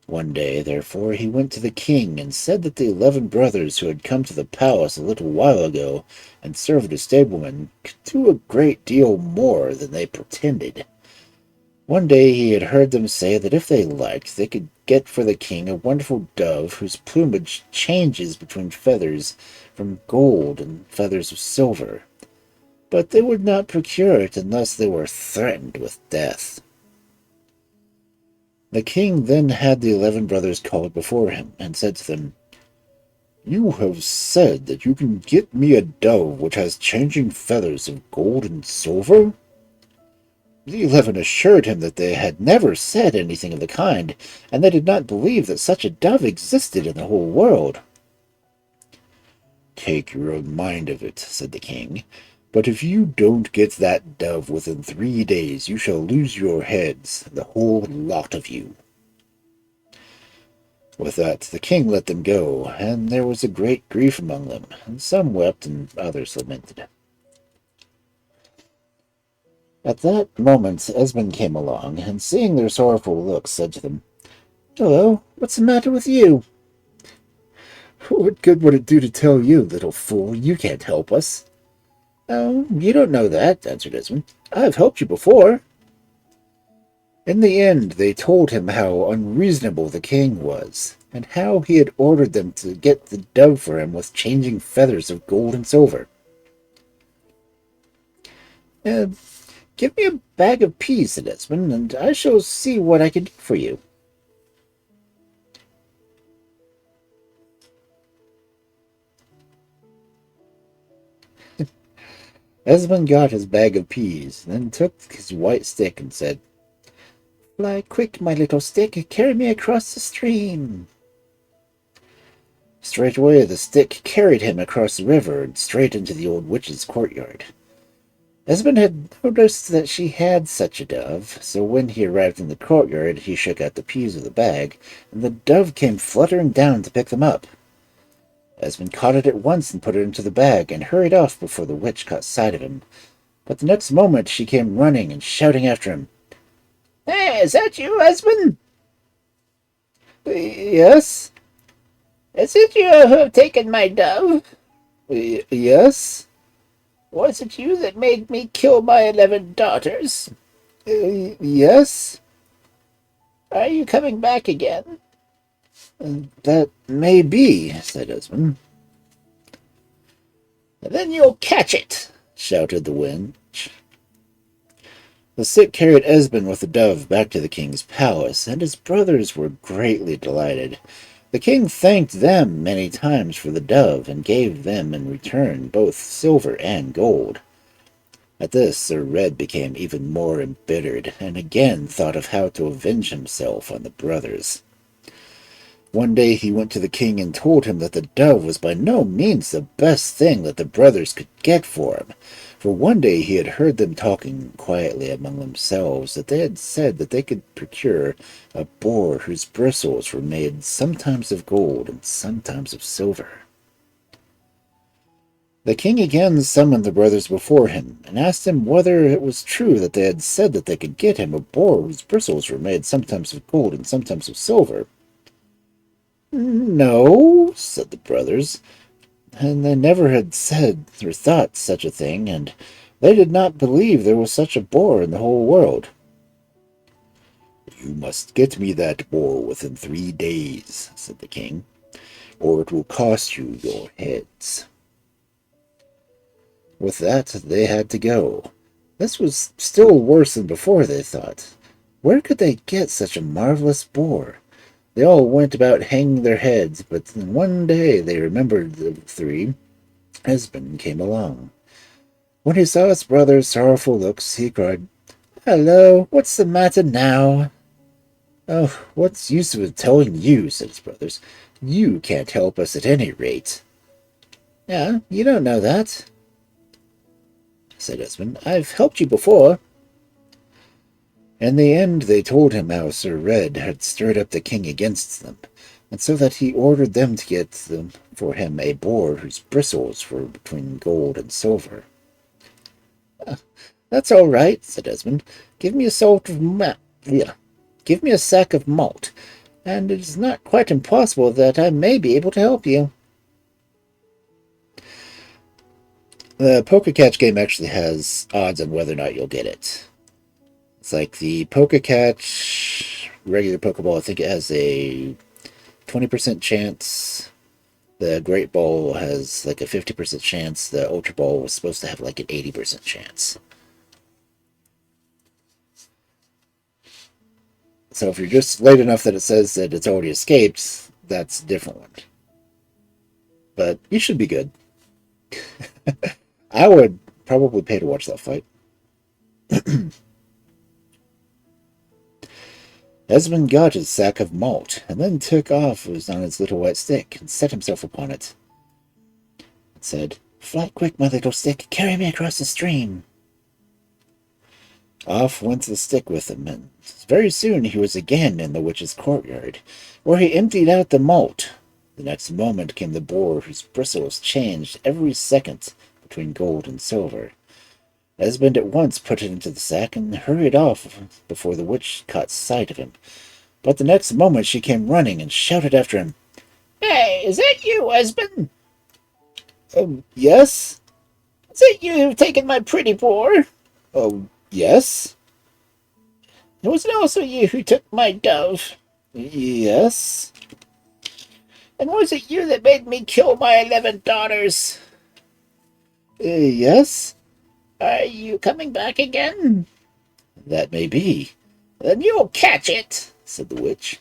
One day, therefore, he went to the king and said that the 11 brothers who had come to the palace a little while ago and served as stablemen could do a great deal more than they pretended. One day he had heard them say that if they liked, they could get for the king a wonderful dove whose plumage changes between feathers from gold and feathers of silver, but they would not procure it unless they were threatened with death. The king then had the 11 brothers called before him, and said to them, "You have said that you can get me a dove which has changing feathers of gold and silver?" The 11 assured him that they had never said anything of the kind, and they did not believe that such a dove existed in the whole world. "Take your own mind of it," said the king, "but if you don't get that dove within 3 days, you shall lose your heads, the whole lot of you." With that, the king let them go, and there was a great grief among them, and some wept and others lamented. At that moment Esben came along, and seeing their sorrowful looks, said to them, "Hello, what's the matter with you?" "What good would it do to tell you, little fool? You can't help us." "Oh, you don't know that," answered Esben. "I've helped you before." In the end, they told him how unreasonable the king was, and how he had ordered them to get the dove for him with changing feathers of gold and silver. "Give me a bag of peas," said Esben, "and I shall see what I can do for you." Esben got his bag of peas, then took his white stick and said, "Fly quick, my little stick, carry me across the stream." Straightway the stick carried him across the river and straight into the old witch's courtyard. Esben had noticed that she had such a dove, so when he arrived in the courtyard he shook out the peas of the bag, and the dove came fluttering down to pick them up. Esben caught it at once and put it into the bag, and hurried off before the witch caught sight of him. But the next moment she came running and shouting after him, "Hey, is that you, Esben?" "Yes." "Is it you who have taken my dove?" "Yes." "Was it you that made me kill my 11 daughters?" "Yes." "Are you coming back again?" "That may be," said Esben. "Then you'll catch it," shouted the witch. The stick carried Esben with the dove back to the king's palace, and his brothers were greatly delighted. The king thanked them many times for the dove, and gave them in return both silver and gold. At this Sir Red became even more embittered, and again thought of how to avenge himself on the brothers. One day he went to the king and told him that the dove was by no means the best thing that the brothers could get for him. For one day he had heard them talking quietly among themselves that they had said that they could procure a boar whose bristles were made sometimes of gold and sometimes of silver. The king again summoned the brothers before him, and asked him whether it was true that they had said that they could get him a boar whose bristles were made sometimes of gold and sometimes of silver. No, said the brothers, and they never had said or thought such a thing, and they did not believe there was such a boar in the whole world. You must get me that boar within 3 days, said the king, or it will cost you your heads. With that, they had to go. This was still worse than before, they thought. Where could they get such a marvelous boar? They all went about hanging their heads, but one day they remembered the three. Esben came along. When he saw his brother's sorrowful looks, he cried, "Hello, what's the matter now?" "Oh, what's the use of telling you," said his brothers. "You can't help us at any rate." "Yeah, you don't know that," said Esben. "I've helped you before." In the end, they told him how Sir Red had stirred up the king against them, and so that he ordered them to get for him a boar whose bristles were between gold and silver. "That's all right," said Esmond. "Give me a sort of give me a sack of malt, and it is not quite impossible that I may be able to help you." The poker catch game actually has odds on whether or not you'll get it. It's like the poker catch regular Pokeball, I think it has a 20% chance. The Great Ball has like a 50% chance. The Ultra Ball was supposed to have like an 80% chance. So if you're just late enough that it says that it's already escaped, that's a different one. But you should be good. I would probably pay to watch that fight. Esmond got his sack of malt, and then took off on his little white stick, and set himself upon it. It said, "Fly quick, my little stick, carry me across the stream." Off went the stick with him, and very soon he was again in the witch's courtyard, where he emptied out the malt. The next moment came the boar, whose bristles changed every second between gold and silver. Esmond at once put it into the sack and hurried off before the witch caught sight of him. But the next moment she came running and shouted after him, "Hey, is that you, Esben?" Yes." "Is it you who've taken my pretty boar?" "Oh, yes." "It was it also you who took my dove?" "Yes." "And was it you that made me kill my 11 daughters?" "Yes." "Are you coming back again?" "That may be." "Then you'll catch it," said the witch.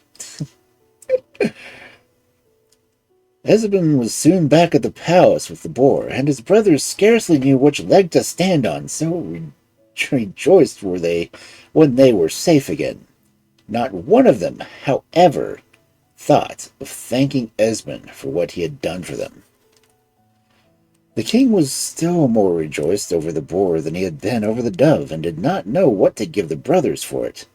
Esben was soon back at the palace with the boar, and his brothers scarcely knew which leg to stand on, so rejoiced were they when they were safe again. Not one of them, however, thought of thanking Esben for what he had done for them. The king was still more rejoiced over the boar than he had been over the dove, and did not know what to give the brothers for it.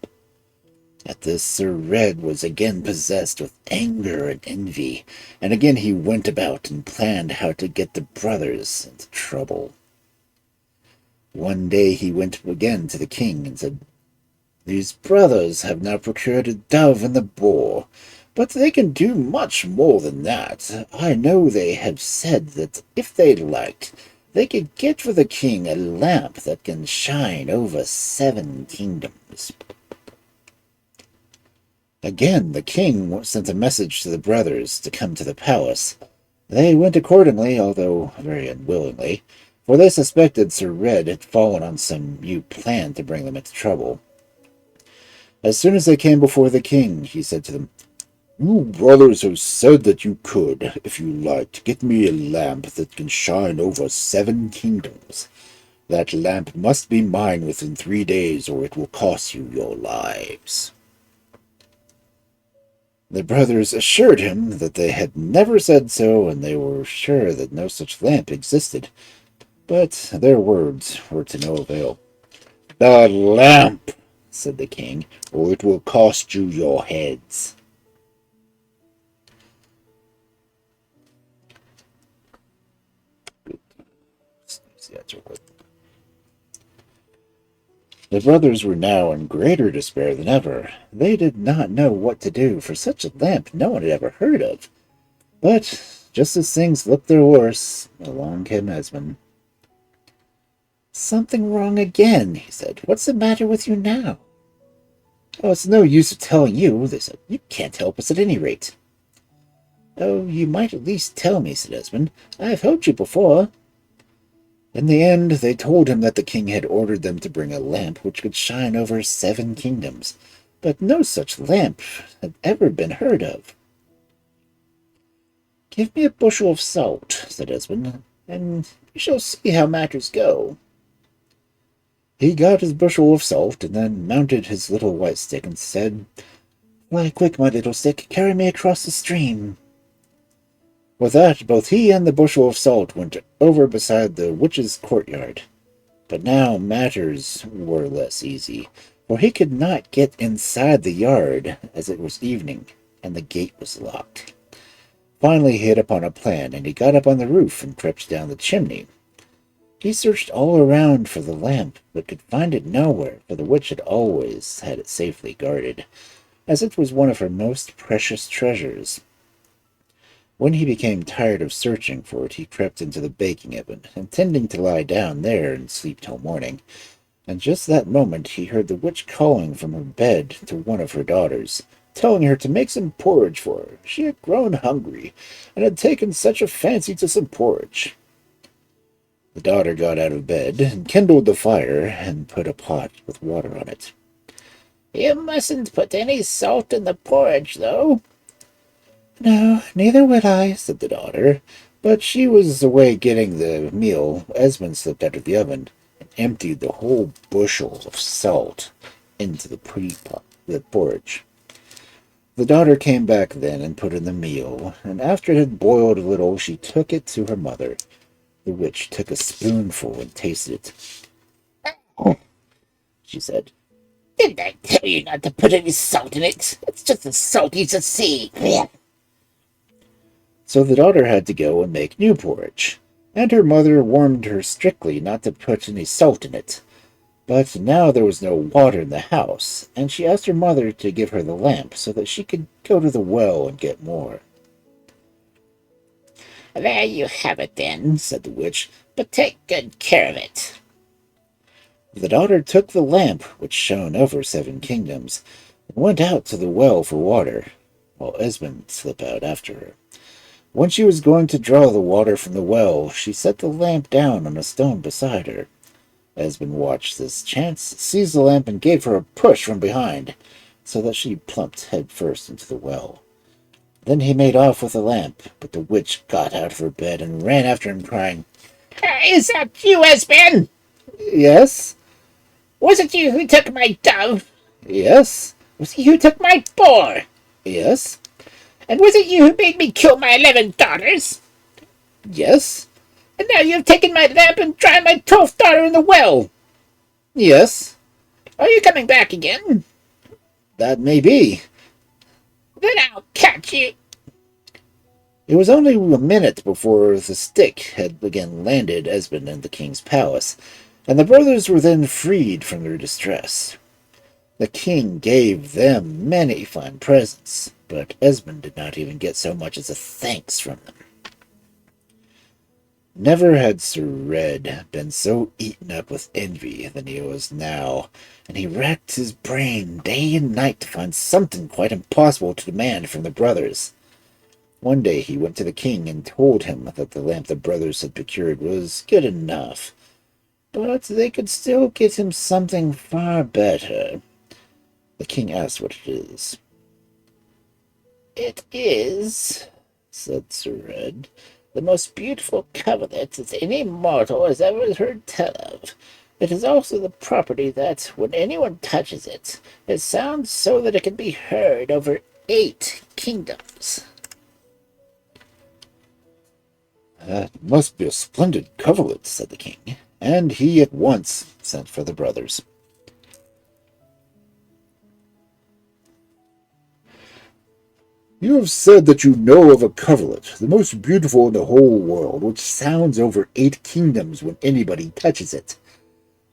At this, Sir Red was again possessed with anger and envy, and again he went about and planned how to get the brothers into trouble. One day he went again to the king and said, "These brothers have now procured a dove and the boar, but they can do much more than that. I know they have said that if they liked, they could get for the king a lamp that can shine over 7 kingdoms." Again the king sent a message to the brothers to come to the palace. They went accordingly, although very unwillingly, for they suspected Sir Red had fallen on some new plan to bring them into trouble. As soon as they came before the king, he said to them, "You brothers have said that you could, if you liked, get me a lamp that can shine over 7 kingdoms. That lamp must be mine within 3 days, or it will cost you your lives." The brothers assured him that they had never said so, and they were sure that no such lamp existed. But their words were to no avail. "The lamp," said the king, "or it will cost you your heads." The brothers were now in greater despair than ever. They did not know what to do, for such a lamp no one had ever heard of. But just as things looked their worst, along came Esben. "Something wrong again," he said. "What's the matter with you now?" "Oh, it's no use of telling you," they said. "You can't help us at any rate." "Oh, you might at least tell me," said Esben. "I've helped you before." In the end, they told him that the king had ordered them to bring a lamp which could shine over 7 kingdoms, but no such lamp had ever been heard of. "Give me a bushel of salt," said Esben, "and we shall see how matters go." He got his bushel of salt, and then mounted his little white stick and said, "Fly quick, my little stick, carry me across the stream." With that, both he and the bushel of salt went over beside the witch's courtyard. But now matters were less easy, for he could not get inside the yard, as it was evening, and the gate was locked. Finally he hit upon a plan, and he got up on the roof and crept down the chimney. He searched all around for the lamp, but could find it nowhere, for the witch had always had it safely guarded, as it was one of her most precious treasures. When he became tired of searching for it, he crept into the baking oven, intending to lie down there and sleep till morning. And just that moment he heard the witch calling from her bed to one of her daughters, telling her to make some porridge for her. She had grown hungry, and had taken such a fancy to some porridge. The daughter got out of bed, and kindled the fire, and put a pot with water on it. "You mustn't put any salt in the porridge, though." "No, neither would I," said the daughter. But she was away getting the meal. Esben slipped out of the oven and emptied the whole bushel of salt into the pot, the porridge. The daughter came back then and put in the meal, and after it had boiled a little, she took it to her mother. The witch took a spoonful and tasted it. "Oh," she said. "Didn't I tell you not to put any salt in it? It's just as salty as the sea." So the daughter had to go and make new porridge, and her mother warned her strictly not to put any salt in it. But now there was no water in the house, and she asked her mother to give her the lamp so that she could go to the well and get more. "There you have it, then," said the witch, "but take good care of it." The daughter took the lamp, which shone over 7 kingdoms, and went out to the well for water, while Esben slipped out after her. When she was going to draw the water from the well, she set the lamp down on a stone beside her. Esben watched this chance, seized the lamp, and gave her a push from behind, so that she plumped head first into the well. Then he made off with the lamp, but the witch got out of her bed and ran after him, crying, "Is that you, Esben?" "Yes." "Was it you who took my dove?" "Yes." "Was it you who took my boar?" "Yes." "And was it you who made me kill my 11 daughters?" "Yes." "And now you have taken my lamp and drowned my 12th daughter in the well?" "Yes." "Are you coming back again?" "That may be." "Then I'll catch you." It was only a minute before the stick had again landed Esben in the king's palace, and the brothers were then freed from their distress. The king gave them many fine presents, but Esben did not even get so much as a thanks from them. Never had Sir Red been so eaten up with envy than he was now, and he racked his brain day and night to find something quite impossible to demand from the brothers. One day he went to the king and told him that the lamp the brothers had procured was good enough, but they could still get him something far better. The king asked what it is. "It is," said Sir Red, "the most beautiful coverlet that any mortal has ever heard tell of. It is also the property that, when anyone touches it, it sounds so that it can be heard over 8 kingdoms. That must be a splendid coverlet, said the king, and he at once sent for the brothers. You have said that you know of a coverlet, the most beautiful in the whole world, which sounds over 8 kingdoms when anybody touches it.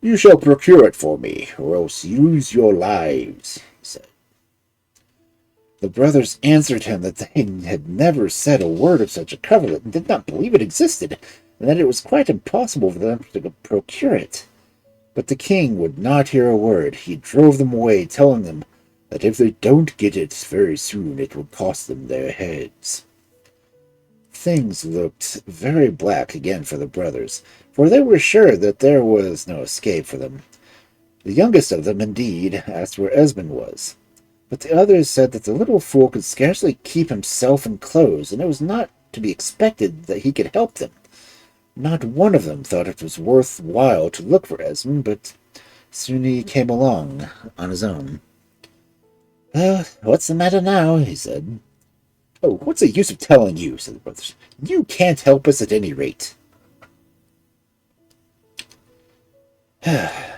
You shall procure it for me, or else lose your lives, he said. The brothers answered him that they had never said a word of such a coverlet, and did not believe it existed, and that it was quite impossible for them to procure it. But the king would not hear a word. He drove them away, telling them that if they don't get it very soon, it will cost them their heads. Things looked very black again for the brothers, for they were sure that there was no escape for them. The youngest of them, indeed, asked where Esben was, but the others said that the little fool could scarcely keep himself in clothes, and it was not to be expected that he could help them. Not one of them thought it was worth while to look for Esben, but soon he came along on his own. Well, what's the matter now? He said. Oh, what's the use of telling you? Said the brothers. You can't help us at any rate.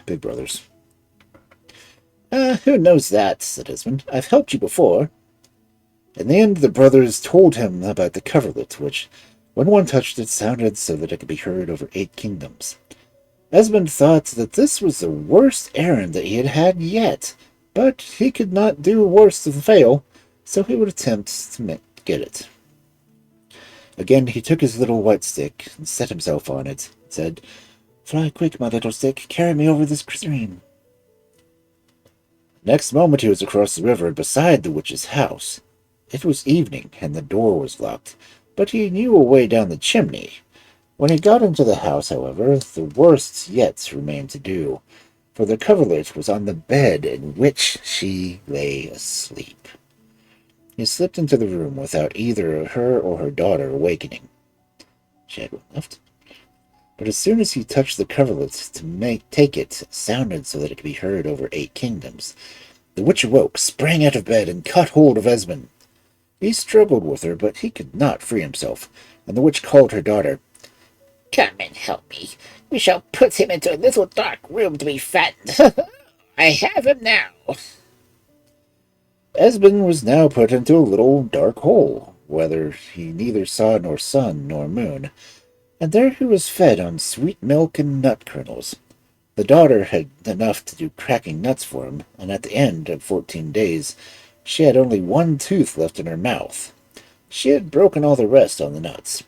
Big brothers. Who knows that? Said Esben. I've helped you before. In the end, the brothers told him about the coverlet, which, when one touched it, sounded so that it could be heard over 8 kingdoms. Esben thought that this was the worst errand that he had had yet, but he could not do worse than fail, so he would attempt to get it. Again he took his little white stick and set himself on it, and said, "Fly quick, my little stick, carry me over this stream." Next moment he was across the river and beside the witch's house. It was evening, and the door was locked, but he knew a way down the chimney. When he got into the house, however, the worst yet remained to do, for the coverlet was on the bed in which she lay asleep. He slipped into the room without either her or her daughter awakening. She had one left. But as soon as he touched the coverlet to take it, it sounded so that it could be heard over 8 kingdoms. The witch awoke, sprang out of bed, and caught hold of Esben. He struggled with her, but he could not free himself, and the witch called her daughter. "Come and help me. We shall put him into a little dark room to be fattened. I have him now." Esben was now put into a little dark hole, whether he neither saw nor sun nor moon, and there he was fed on sweet milk and nut kernels. The daughter had enough to do cracking nuts for him, and at the end of 14 days she had only 1 tooth left in her mouth. She had broken all the rest on the nuts.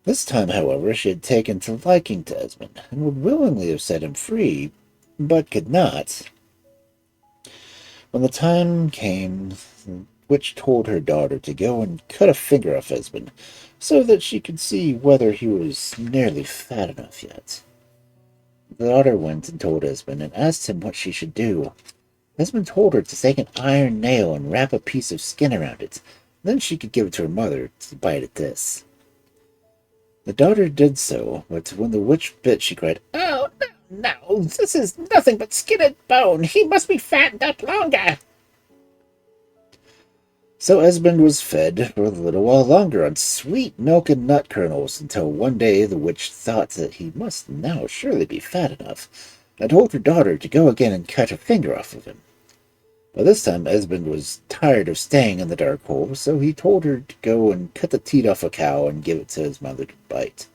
This time, however, she had taken to liking to Esben, and would willingly have set him free, but could not. When the time came, the witch told her daughter to go and cut a finger off Esben, so that she could see whether he was nearly fat enough yet. The daughter went and told Esben, and asked him what she should do. Esben told her to take an iron nail and wrap a piece of skin around it. Then she could give it to her mother to bite at this. The daughter did so, but when the witch bit, she cried, "Oh, no, no, this is nothing but skin and bone. He must be fattened up longer." So Esben was fed for a little while longer on sweet milk and nut kernels, until one day the witch thought that he must now surely be fat enough, and told her daughter to go again and cut a finger off of him. By this time Esben was tired of staying in the dark hole, so he told her to go and cut the teat off a cow and give it to his mother to bite.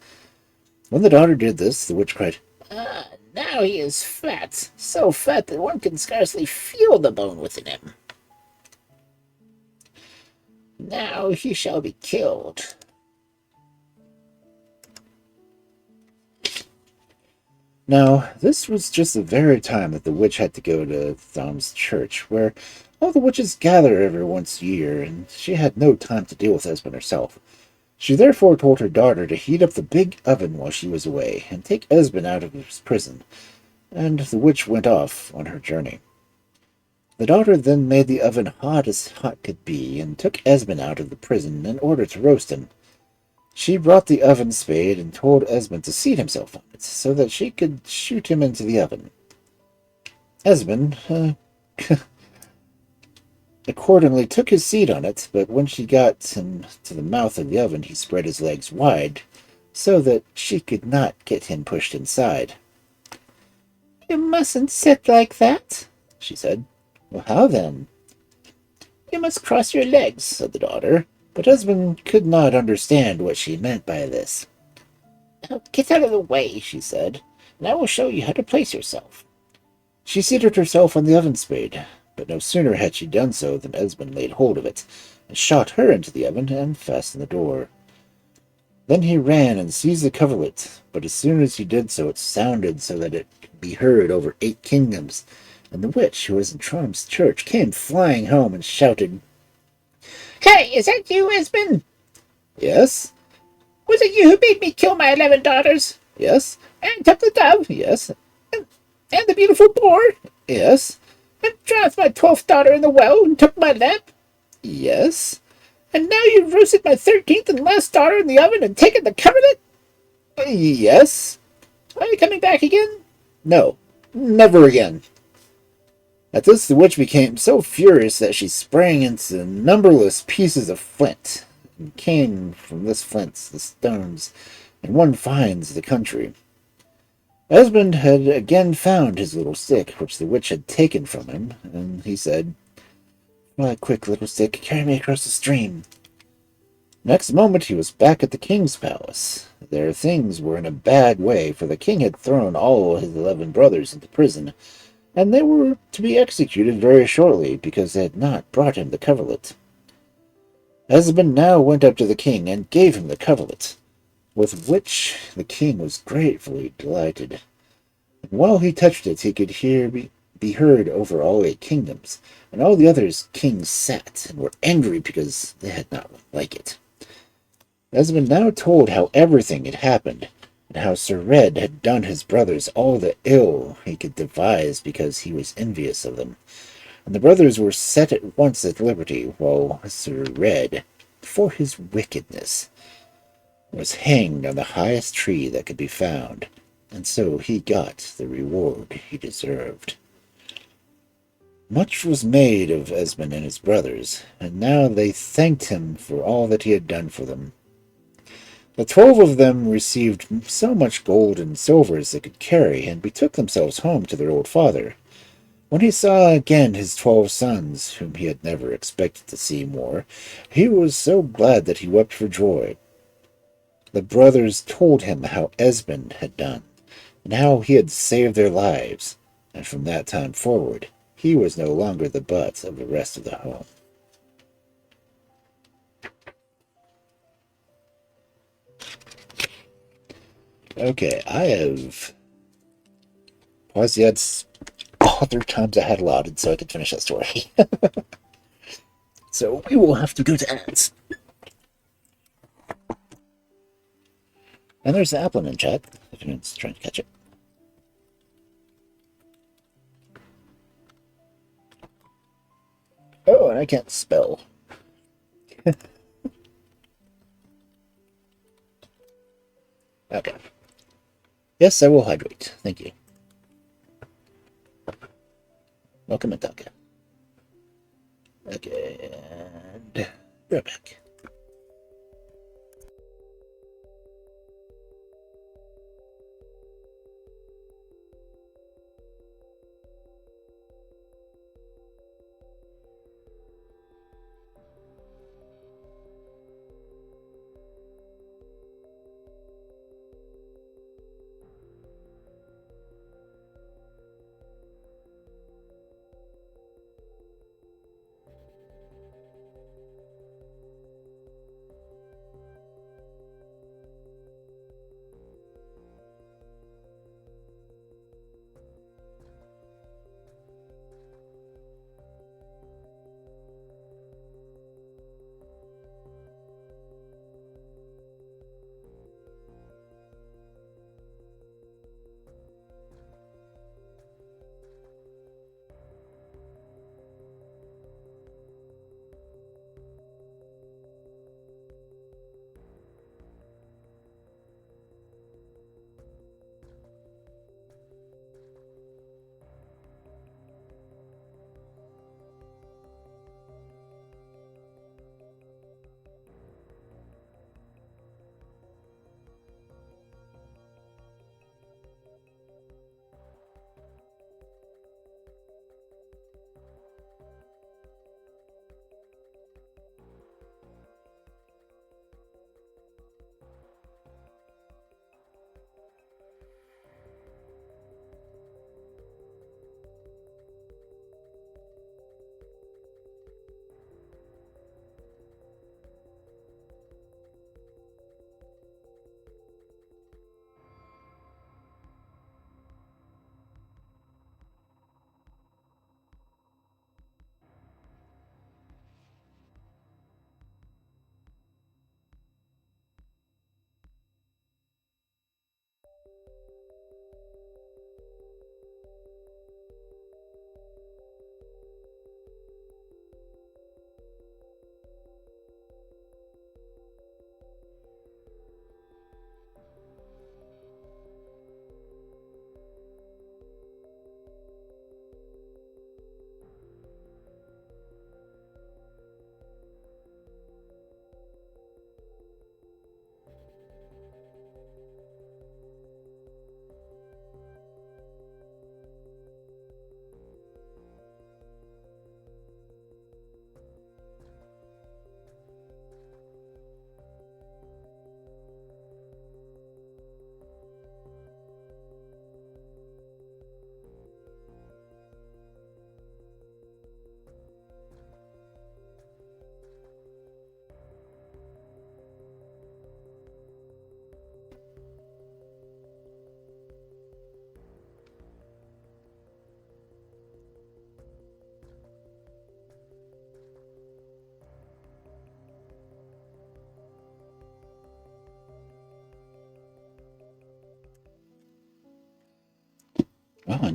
When the daughter did this, the witch cried, "Ah, now he is fat, so fat that one can scarcely feel the bone within him. Now he shall be killed." Now, this was just the very time that the witch had to go to Tham's church, where all the witches gather every once a year, and she had no time to deal with Esben herself. She therefore told her daughter to heat up the big oven while she was away, and take Esben out of his prison, and the witch went off on her journey. The daughter then made the oven hot as hot could be, and took Esben out of the prison in order to roast him. She brought the oven spade and told Esben to seat himself on it, so that she could shoot him into the oven. Esben accordingly took his seat on it, but when she got him to the mouth of the oven, he spread his legs wide so that she could not get him pushed inside. "You mustn't sit like that," she said. "Well, how then?" "You must cross your legs," said the daughter, but Esben could not understand what she meant by this. "Oh, get out of the way," she said, "and I will show you how to place yourself." She seated herself on the oven spade, but no sooner had she done so than Esben laid hold of it, and shot her into the oven and fastened the door. Then he ran and seized the coverlet, but as soon as he did so it sounded so that it could be heard over 8 kingdoms, and the witch, who was in Trum's church, came flying home and shouted, "Hey, is that you, Esben?" "Yes." "Was it you who made me kill my 11 daughters?" "Yes." "And took the dove?" "Yes." "And the beautiful boar?" "Yes." "And drowned my 12th daughter in the well and took my lamp?" "Yes." "And now you've roasted my 13th and last daughter in the oven and taken the coverlet?" "Yes." "Are you coming back again?" "No, never again." At this the witch became so furious that she sprang into numberless pieces of flint, and came from this flint the stones, and one finds the country. Esmond had again found his little stick, which the witch had taken from him, and he said, "Fly quick, little stick, carry me across the stream." Next moment he was back at the king's palace. Their things were in a bad way, for the king had thrown all his 11 brothers into prison, and they were to be executed very shortly, because they had not brought him the coverlet. Esmond now went up to the king and gave him the coverlet, with which the king was gratefully delighted. And while he touched it, he could be heard over all 8 kingdoms, and all the others kings sat and were angry because they had not like it. Esmond now told how everything had happened, and how Sir Red had done his brothers all the ill he could devise because he was envious of them, and the brothers were set at once at liberty, while Sir Red, for his wickedness, was hanged on the highest tree that could be found, and so he got the reward he deserved. Much was made of Esmond and his brothers, and now they thanked him for all that he had done for them. The 12 of them received so much gold and silver as they could carry, and betook themselves home to their old father. When he saw again his 12 sons, whom he had never expected to see more, he was so glad that he wept for joy. The brothers told him how Esmond had done, and how he had saved their lives, and from that time forward he was no longer the butt of the rest of the home. Okay, I have paused the ads all 3 times I had allotted so I could finish that story. So we will have to go to ads. And there's the Applin in chat, if anyone's trying to catch it. Oh, and I can't spell. Okay. Yes, I will hydrate. Thank you. Welcome, Ataka. Okay, and we're back.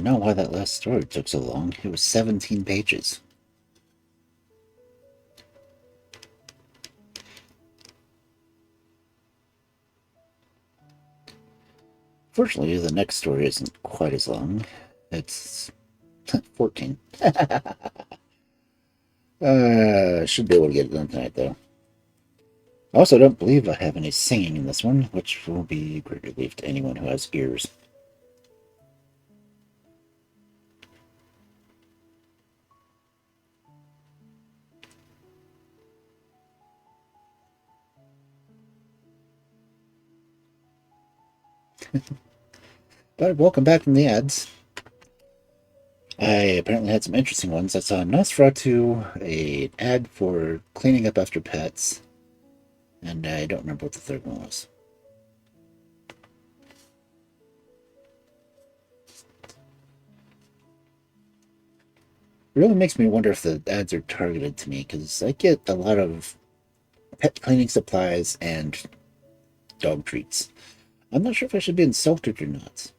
don't know why that last story took so long. It was 17 pages. Fortunately, the next story isn't quite as long. It's 14. Should be able to get it done tonight, though. I also don't believe I have any singing in this one, which will be a great relief to anyone who has ears. But welcome back from the ads. I apparently had some interesting ones. I saw Nosferatu, an ad for cleaning up after pets, and I don't remember what the third one was. It really makes me wonder if the ads are targeted to me, because I get a lot of pet cleaning supplies and dog treats. I'm not sure if I should be insulted or not.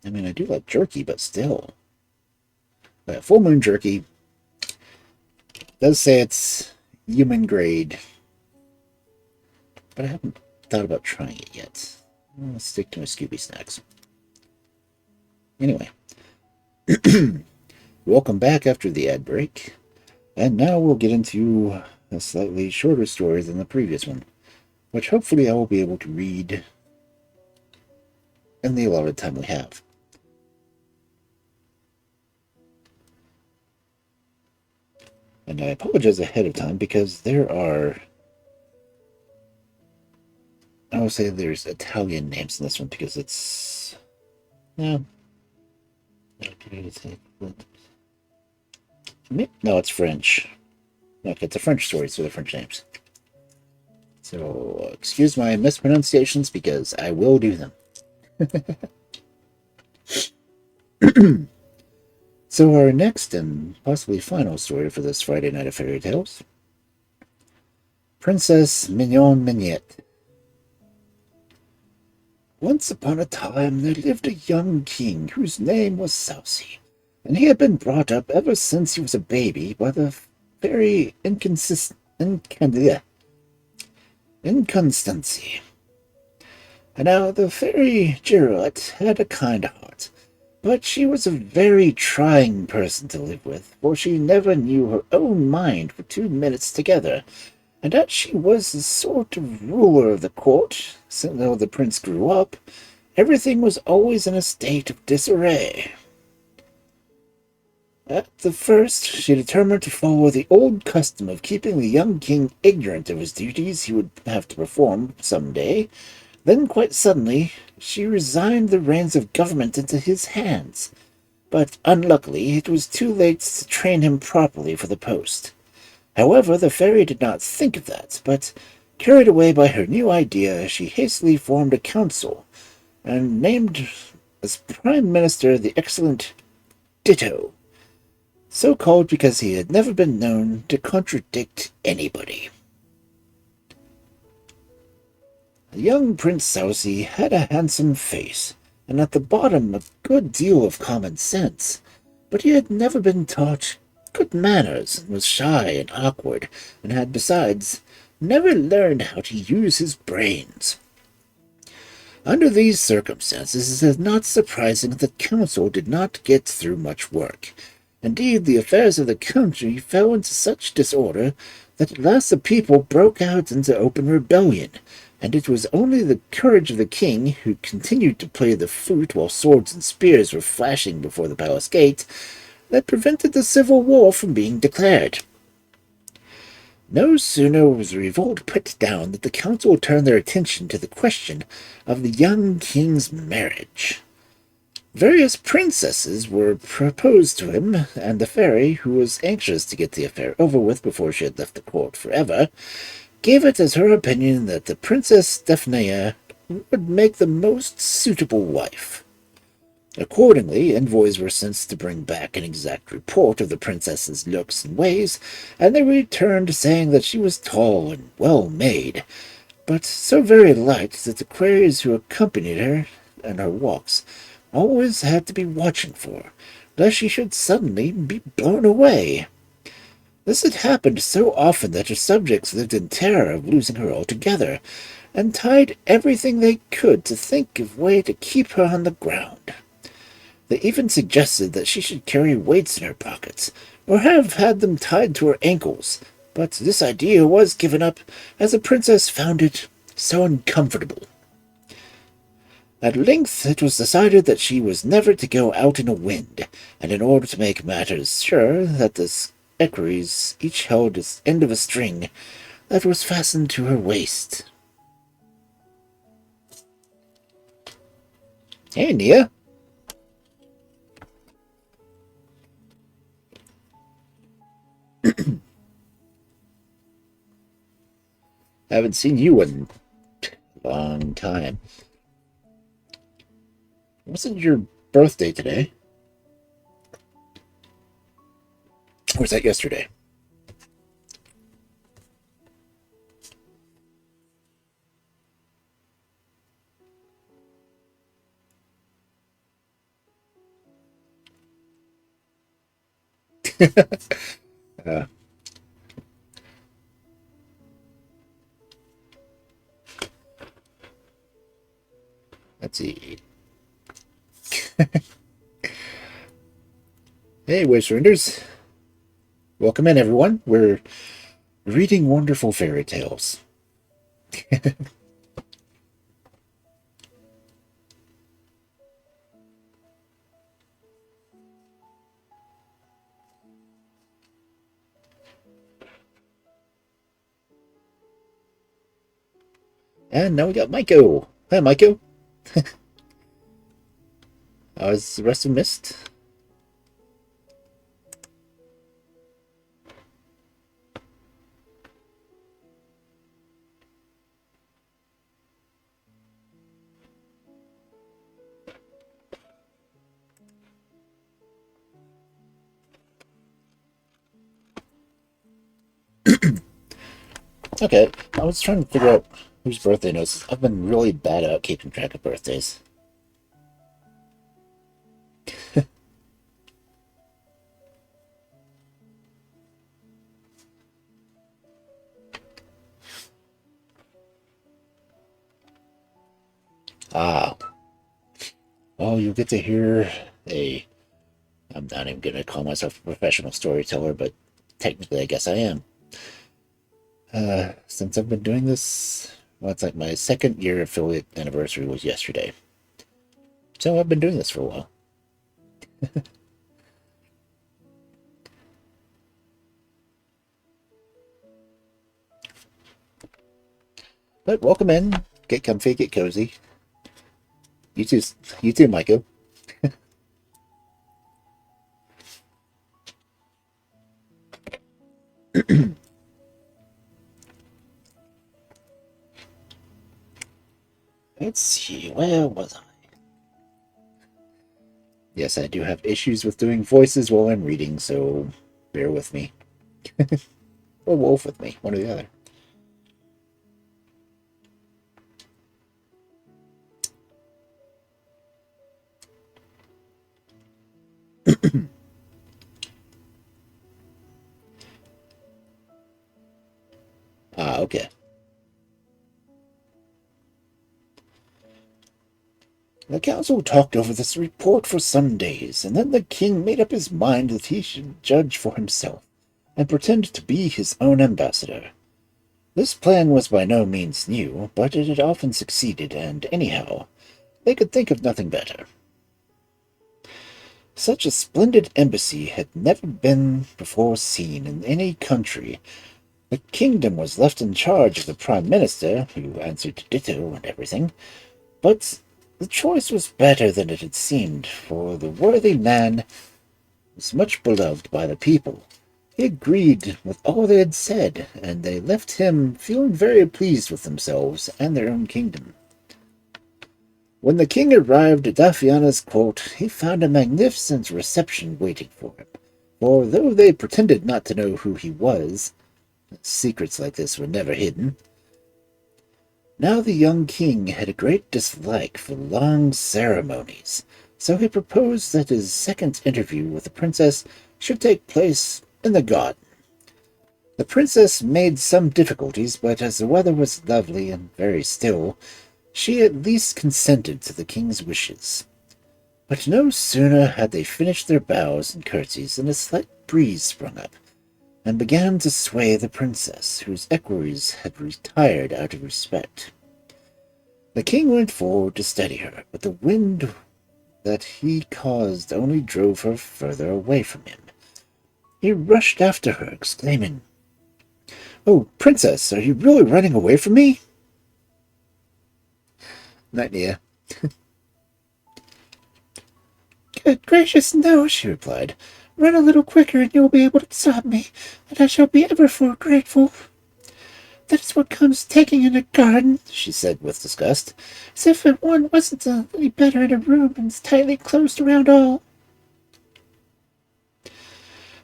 I mean, I do like jerky, but still. Full Moon Jerky does say it's human grade, but I haven't thought about trying it yet. I'll stick to my Scooby snacks. Anyway, welcome back after the ad break, and now we'll get into a slightly shorter story than the previous one, which hopefully I will be able to read in the allotted time we have. And I apologize ahead of time because there are, I will say there's Italian names in this one because it's, no, it's French. Okay, it's a French story, so they're French names. So excuse my mispronunciations because I will do them. So our next and possibly final story for this Friday night of fairy tales, Princess Minon-Minette. Once upon a time there lived a young king whose name was Saucy, and he had been brought up ever since he was a baby by the fairy Inconstancy. And now the fairy Girouette had a kind heart, but she was a very trying person to live with, for she never knew her own mind for 2 minutes together, and as she was the sort of ruler of the court, so though the prince grew up, everything was always in a state of disarray. At the first, she determined to follow the old custom of keeping the young king ignorant of his duties he would have to perform some day. Then, quite suddenly, she resigned the reins of government into his hands. But unluckily, it was too late to train him properly for the post. However, the fairy did not think of that, but, carried away by her new idea, she hastily formed a council, and named as Prime Minister the excellent Ditto, so called because he had never been known to contradict anybody. The young Prince Saucy had a handsome face, and at the bottom a good deal of common sense, but he had never been taught good manners, and was shy and awkward, and had, besides, never learned how to use his brains. Under these circumstances, it is not surprising that the council did not get through much work. Indeed, the affairs of the country fell into such disorder that at last the people broke out into open rebellion, and it was only the courage of the king, who continued to play the flute while swords and spears were flashing before the palace gate, that prevented the civil war from being declared. No sooner was the revolt put down than the council turned their attention to the question of the young king's marriage. Various princesses were proposed to him, and the fairy, who was anxious to get the affair over with before she had left the court forever, gave it as her opinion that the Princess Stephania would make the most suitable wife. Accordingly, envoys were sent to bring back an exact report of the princess's looks and ways, and they returned saying that she was tall and well-made, but so very light that the queries who accompanied her in her walks always had to be watching for, lest she should suddenly be blown away. This had happened so often that her subjects lived in terror of losing her altogether, and tried everything they could to think of a way to keep her on the ground. They even suggested that she should carry weights in her pockets, or have had them tied to her ankles, but this idea was given up, as the princess found it so uncomfortable. At length it was decided that she was never to go out in a wind, and in order to make matters sure that the equerries each held the end of a string that was fastened to her waist. Hey, Nia. Haven't seen you in a long time. Wasn't your birthday today? Or was that yesterday? uh, let's see. Hey, Way Surrenders. Welcome in, everyone. We're reading wonderful fairy tales. And now we got Maiko. Hi, Maiko. How's the rest of Mist? Okay, I was trying to figure out whose birthday it is. I've been really bad at keeping track of birthdays. Ah, well, you get to hear a... I'm not even going to call myself a professional storyteller, but technically I guess I am. Since I've been doing this, well, it's like my second year affiliate anniversary was yesterday. So I've been doing this for a while. But welcome in. Get comfy, get cozy. You too, Michael. Let's see, where was I? Yes, I do have issues with doing voices while I'm reading, so bear with me. Or wolf with me, one or the other. Okay. The council talked over this report for some days, and then the king made up his mind that he should judge for himself, and pretend to be his own ambassador. This plan was by no means new, but it had often succeeded, and anyhow, they could think of nothing better. Such a splendid embassy had never been before seen in any country. The kingdom was left in charge of the prime minister, who answered to ditto and everything, but the choice was better than it had seemed, for the worthy man was much beloved by the people. He agreed with all they had said, and they left him feeling very pleased with themselves and their own kingdom. When the king arrived at Dafiana's court, he found a magnificent reception waiting for him, for though they pretended not to know who he was, secrets like this were never hidden. Now the young king had a great dislike for long ceremonies, So he proposed that his second interview with the princess should take place in the garden. The princess made some difficulties, but as the weather was lovely and very still, she at least consented to the king's wishes. But no sooner had they finished their bows and curtsies than a slight breeze sprung up, and began to sway the princess, whose equerries had retired out of respect. The king went forward to steady her, but the wind that he caused only drove her further away from him. He rushed after her, exclaiming, "Oh, princess, are you really running away from me?" Not near. "Good gracious, no," she replied. "Run a little quicker and you will be able to stop me, and I shall be ever so grateful." "That is what comes taking in a garden," she said with disgust, "as if one wasn't any better in a room and tightly closed around all."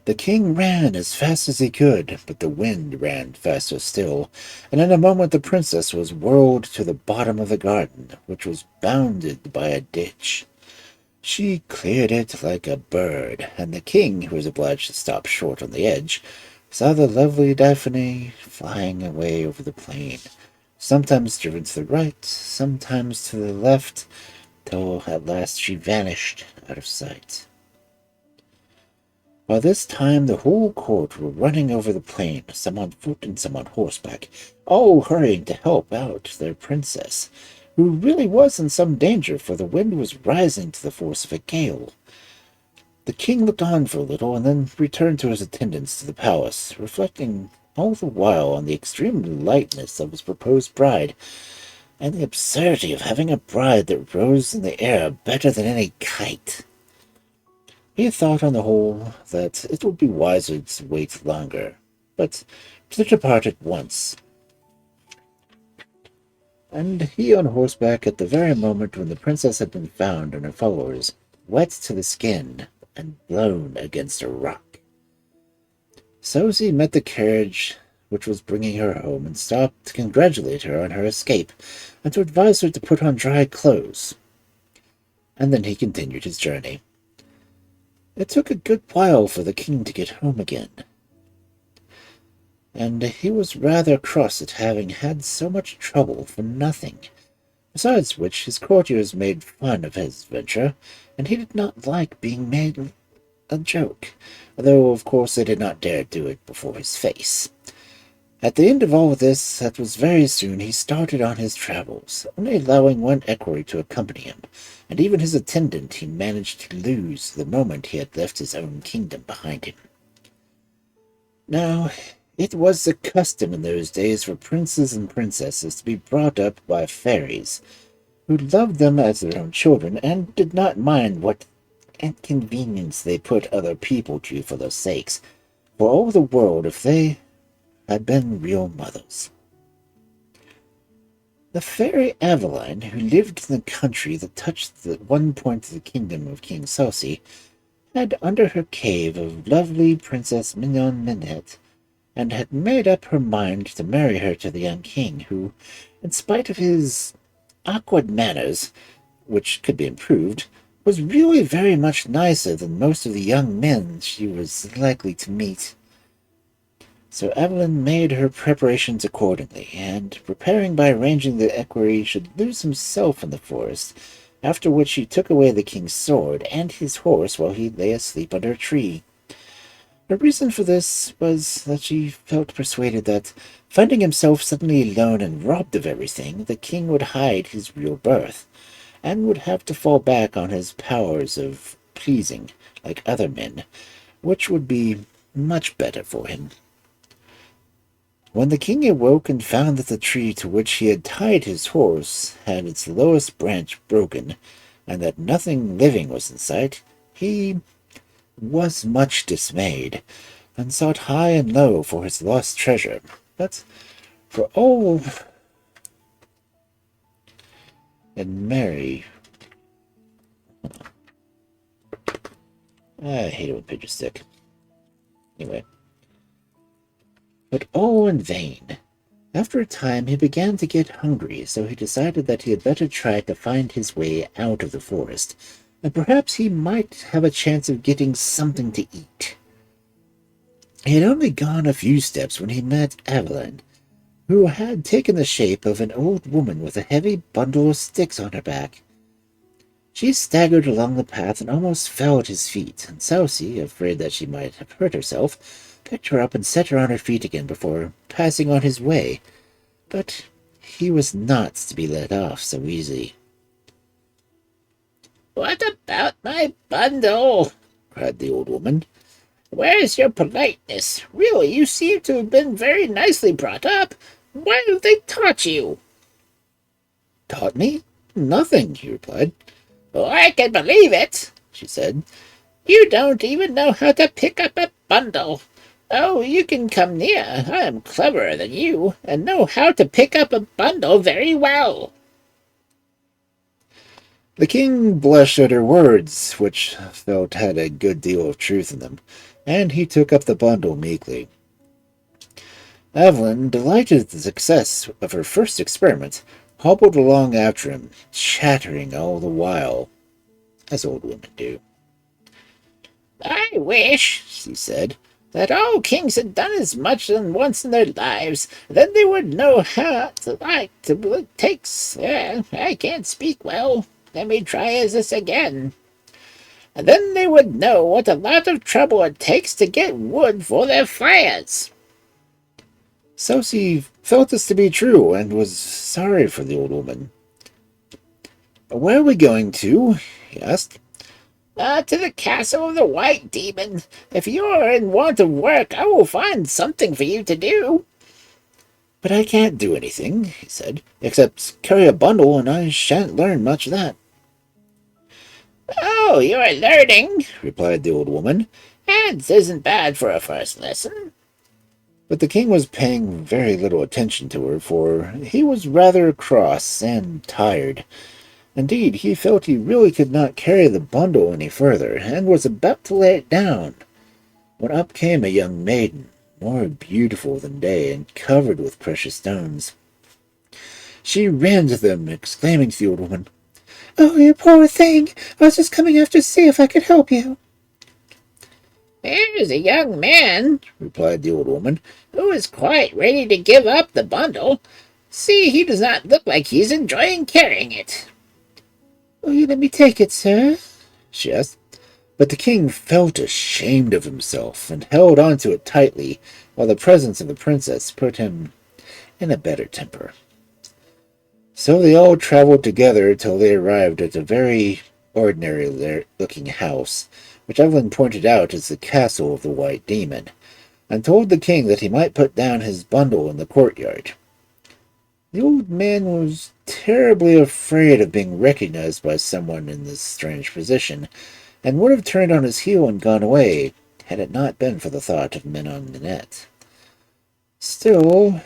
The king ran as fast as he could, but the wind ran faster still, and in a moment the princess was whirled to the bottom of the garden, which was bounded by a ditch. She cleared it like a bird, and the king, who was obliged to stop short on the edge, saw the lovely Daphne flying away over the plain, sometimes driven to the right, sometimes to the left, till at last she vanished out of sight. By this time the whole court were running over the plain, some on foot and some on horseback, all hurrying to help out their princess, who really was in some danger, for the wind was rising to the force of a gale. The king looked on for a little, and then returned to his attendants to the palace, reflecting all the while on the extreme lightness of his proposed bride, and the absurdity of having a bride that rose in the air better than any kite. He thought on the whole that it would be wiser to wait longer, but to depart at once. And he on horseback at the very moment when the princess had been found and her followers, wet to the skin and blown against a rock. Susie met the carriage which was bringing her home and stopped to congratulate her on her escape and to advise her to put on dry clothes. And then he continued his journey. It took a good while for the king to get home again, and he was rather cross at having had so much trouble for nothing. Besides which, his courtiers made fun of his venture, and he did not like being made a joke, though of course they did not dare do it before his face. At the end of all this, that was very soon, he started on his travels, only allowing one equerry to accompany him, and even his attendant he managed to lose the moment he had left his own kingdom behind him. Now, it was the custom in those days for princes and princesses to be brought up by fairies, who loved them as their own children, and did not mind what inconvenience they put other people to for their sakes, for all the world if they had been real mothers. The fairy Aveline, who lived in the country that touched the one point of the kingdom of King Saucy, had under her cave a lovely Princess Minon-Minette, and had made up her mind to marry her to the young king, who, in spite of his awkward manners, which could be improved, was really very much nicer than most of the young men she was likely to meet. So Evelyn made her preparations accordingly, and preparing by arranging that equerry should lose himself in the forest, after which she took away the king's sword and his horse while he lay asleep under a tree. Her reason for this was that she felt persuaded that, finding himself suddenly alone and robbed of everything, the king would hide his real birth, and would have to fall back on his powers of pleasing, like other men, which would be much better for him. When the king awoke and found that the tree to which he had tied his horse had its lowest branch broken, and that nothing living was in sight, he was much dismayed, and sought high and low for his lost treasure. But for all and Mary, I hate it when pages stick. Anyway. But all in vain. After a time he began to get hungry, so he decided that he had better try to find his way out of the forest, and perhaps he might have a chance of getting something to eat. He had only gone a few steps when he met Evelyn, who had taken the shape of an old woman with a heavy bundle of sticks on her back. She staggered along the path and almost fell at his feet, and Sousie, afraid that she might have hurt herself, picked her up and set her on her feet again before passing on his way. But he was not to be let off so easily. "What about my bundle?" cried the old woman. "Where's your politeness? Really, you seem to have been very nicely brought up. What have they taught you?" "Taught me? Nothing," he replied. "Oh, I can believe it," she said. "You don't even know how to pick up a bundle. Oh, you can come near. I am cleverer than you, and know how to pick up a bundle very well." The king blushed at her words, which felt had a good deal of truth in them, and he took up the bundle meekly. Evelyn, delighted at the success of her first experiment, hobbled along after him, chattering all the while, as old women do. "I wish," she said, "that all kings had done as much once in their lives. Then they would know how to what it takes. I can't speak well. Let me try this again. And then they would know what a lot of trouble it takes to get wood for their fires." Sousie felt this to be true, and was sorry for the old woman. "Where are we going to?" he asked. "To the castle of the White Demon. If you are in want of work, I will find something for you to do." "But I can't do anything," he said, "except carry a bundle, and I shan't learn much of that." "Oh, you are learning," replied the old woman. "And isn't bad for a first lesson." But the king was paying very little attention to her, for he was rather cross and tired. Indeed, he felt he really could not carry the bundle any further, and was about to lay it down, when up came a young maiden, more beautiful than day, and covered with precious stones. She ran to them, exclaiming to the old woman, "Oh, you poor thing! I was just coming after to see if I could help you." "There's a young man," replied the old woman, "who is quite ready to give up the bundle. See, he does not look like he is enjoying carrying it." "Will you let me take it, sir?" she asked. But the king felt ashamed of himself, and held on to it tightly, while the presence of the princess put him in a better temper. So they all traveled together till they arrived at a very ordinary-looking house, which Evelyn pointed out as the castle of the White Demon, and told the king that he might put down his bundle in the courtyard. The old man was terribly afraid of being recognized by someone in this strange position, and would have turned on his heel and gone away, had it not been for the thought of Minon-Minette. Still,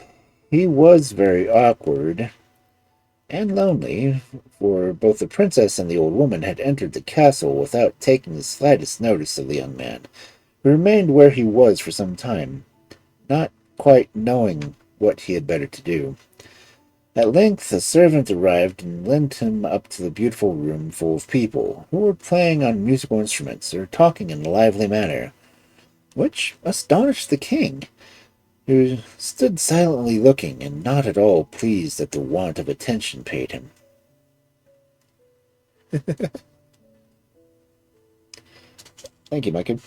he was very awkward and lonely, for both the princess and the old woman had entered the castle without taking the slightest notice of the young man, who remained where he was for some time, not quite knowing what he had better to do. At length a servant arrived and led him up to the beautiful room full of people, who were playing on musical instruments or talking in a lively manner, which astonished the king, who stood silently looking and not at all pleased at the want of attention paid him. Thank you, Micah.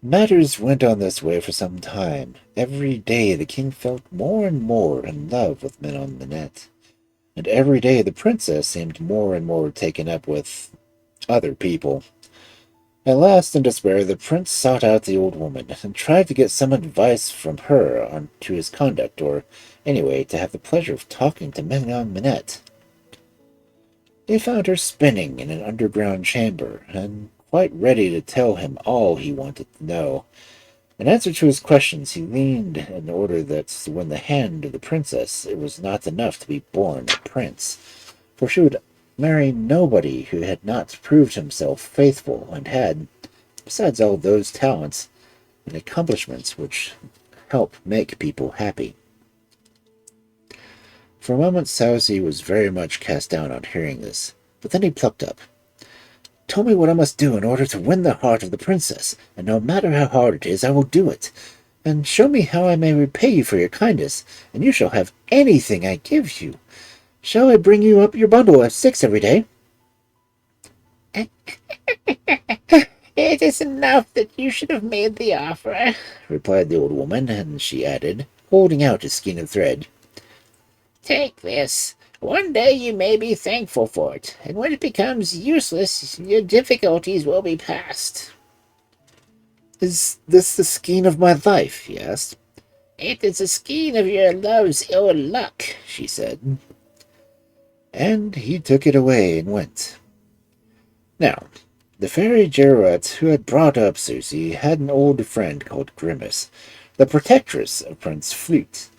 Matters went on this way for some time. Every day the king felt more and more in love with Minon-Minette, and every day the princess seemed more and more taken up with other people. At last, in despair, the prince sought out the old woman, and tried to get some advice from her on to his conduct, or, anyway, to have the pleasure of talking to Minon-Minette. He found her spinning in an underground chamber, and quite ready to tell him all he wanted to know. In answer to his questions, he leaned in order that to win the hand of the princess it was not enough to be born a prince, for she would marry nobody who had not proved himself faithful and had, besides all those talents and accomplishments which help make people happy. For a moment Sousie was very much cast down on hearing this, but then he plucked up. Tell me what I must do in order to win the heart of the princess, and no matter how hard it is, I will do it. And show me how I may repay you for your kindness, and you shall have anything I give you. Shall I bring you up your bundle of sticks every day? It is enough that you should have made the offer, replied the old woman, and she added, holding out a skein of thread. Take this. One day you may be thankful for it, and when it becomes useless, your difficulties will be past. Is this the skein of my life? He asked. It is a skein of your love's ill luck, she said. And he took it away and went. Now, the fairy Girouette, who had brought up Susie, had an old friend called Grimace, the protectress of Prince Flute.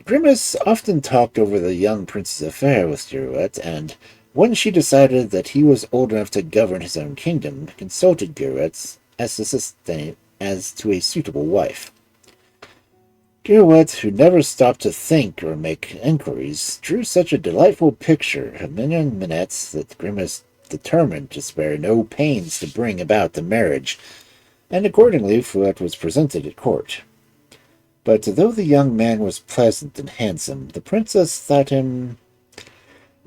Grimace often talked over the young prince's affair with Girouette, and when she decided that he was old enough to govern his own kingdom, consulted Girouette as to a suitable wife. Girouette, who never stopped to think or make inquiries, drew such a delightful picture of Minon-Minette that Grimace determined to spare no pains to bring about the marriage, and accordingly Fouette was presented at court. But though the young man was pleasant and handsome, the princess thought him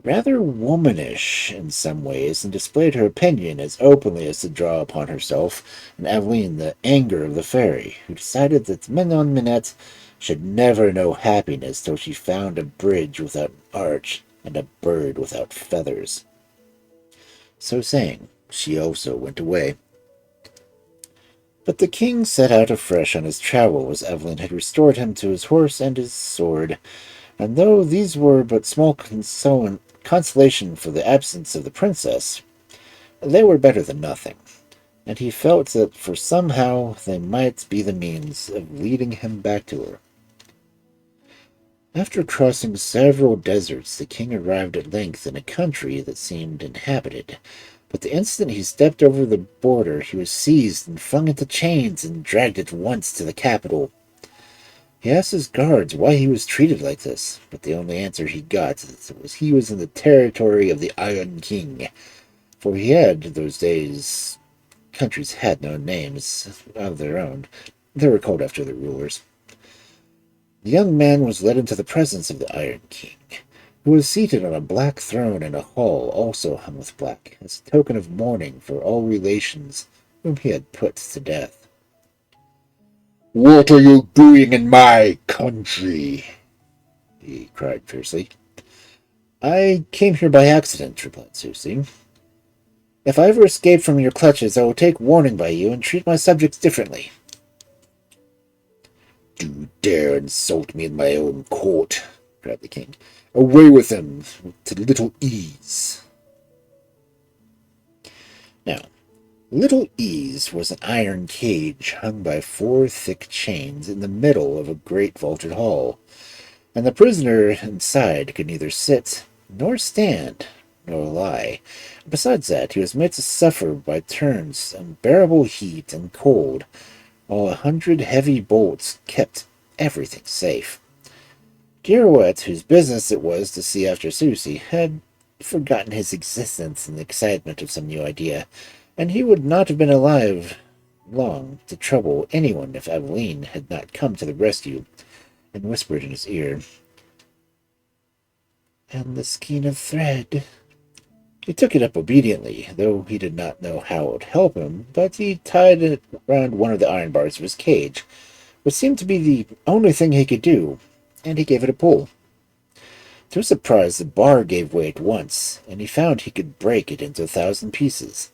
rather womanish in some ways, and displayed her opinion as openly as to draw upon herself and Aveline the anger of the fairy, who decided that Minon-Minette should never know happiness till she found a bridge without an arch and a bird without feathers. So saying, she also went away. But the king set out afresh on his travel as Aveline had restored him to his horse and his sword, and though these were but small consolation for the absence of the princess, they were better than nothing, and he felt that for somehow they might be the means of leading him back to her. After crossing several deserts, the king arrived at length in a country that seemed inhabited, but the instant he stepped over the border he was seized and flung into chains and dragged at once to the capital. He asked his guards why he was treated like this, but the only answer he got was he was in the territory of the Iron King, for he had, those days, countries had no names of their own. They were called after their rulers. The young man was led into the presence of the Iron King, who was seated on a black throne in a hall also hung with black, as a token of mourning for all relations whom he had put to death. "What are you doing in my country?" he cried fiercely. I came here by accident, replied Susie. If I ever escape from your clutches, I will take warning by you and treat my subjects differently. "Do you dare insult me in my own court?" cried the king. "Away with him to Little Ease." Now, Little Ease was an iron cage hung by 4 thick chains in the middle of a great vaulted hall, and the prisoner inside could neither sit, nor stand, nor lie. Besides that, he was made to suffer by turns unbearable heat and cold, while 100 heavy bolts kept everything safe. Girouette, whose business it was to see after Susie, had forgotten his existence in the excitement of some new idea, and he would not have been alive long to trouble anyone if Aveline had not come to the rescue and whispered in his ear, "And the skein of thread." He took it up obediently, though he did not know how it would help him, but he tied it round one of the iron bars of his cage, which seemed to be the only thing he could do, and he gave it a pull. To his surprise, the bar gave way at once, and he found he could break it into 1,000 pieces.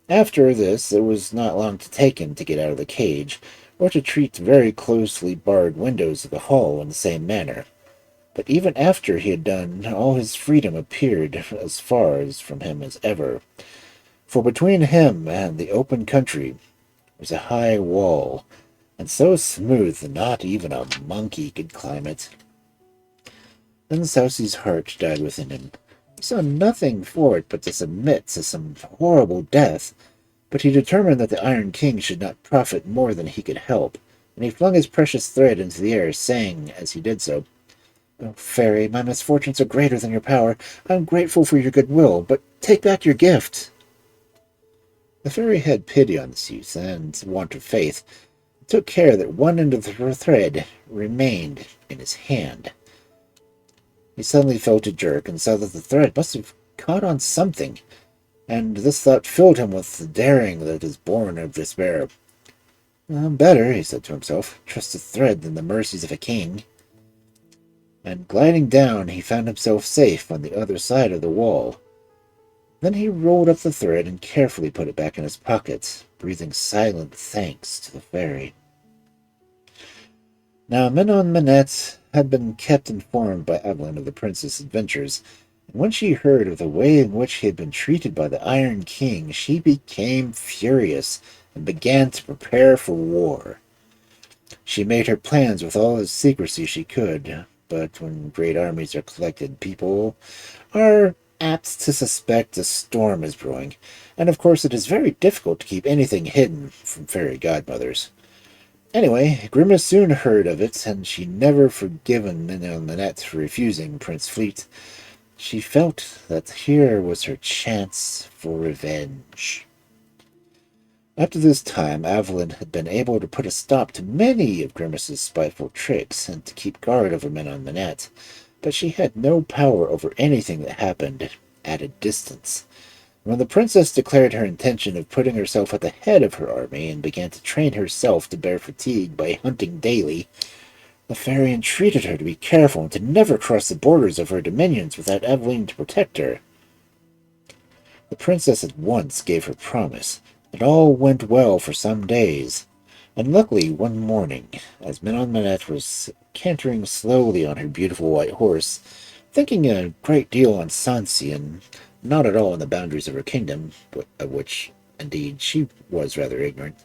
After this, it was not long to take him to get out of the cage, or to treat very closely barred windows of the hall in the same manner. But even after he had done, all his freedom appeared as far as from him as ever, for between him and the open country was a high wall, and so smooth that not even a monkey could climb it. Then Sousie's heart died within him. He saw nothing for it but to submit to some horrible death, but he determined that the Iron King should not profit more than he could help, and he flung his precious thread into the air, saying, as he did so, Oh, fairy, my misfortunes are greater than your power. I am grateful for your goodwill, but take back your gift. The fairy had pity on this youth, and, want of faith, took care that one end of the thread remained in his hand. He suddenly felt a jerk and saw that the thread must have caught on something, and this thought filled him with the daring that is born of despair. Better, he said to himself, trust the thread than the mercies of a king. And gliding down, he found himself safe on the other side of the wall. Then he rolled up the thread and carefully put it back in his pocket, breathing silent thanks to the fairy. Now Minon-Minette had been kept informed by Evelyn of the prince's adventures, and when she heard of the way in which he had been treated by the Iron King, she became furious and began to prepare for war. She made her plans with all the secrecy she could, but when great armies are collected, people are apt to suspect a storm is brewing, and of course it is very difficult to keep anything hidden from fairy godmothers. Anyway, Grimace soon heard of it, and she never forgiven Minon-Minette for refusing Prince Fleet. She felt that here was her chance for revenge. After this time, Evelyn had been able to put a stop to many of Grimace's spiteful tricks, and to keep guard over Minon-Minette, but she had no power over anything that happened at a distance. When the princess declared her intention of putting herself at the head of her army and began to train herself to bear fatigue by hunting daily, the fairy entreated her to be careful and to never cross the borders of her dominions without Evelyn to protect her. The princess at once gave her promise, and all went well for some days. And luckily, one morning, as Minon-Minette was cantering slowly on her beautiful white horse, thinking a great deal on Sancy and not at all on the boundaries of her kingdom, of which, indeed, she was rather ignorant,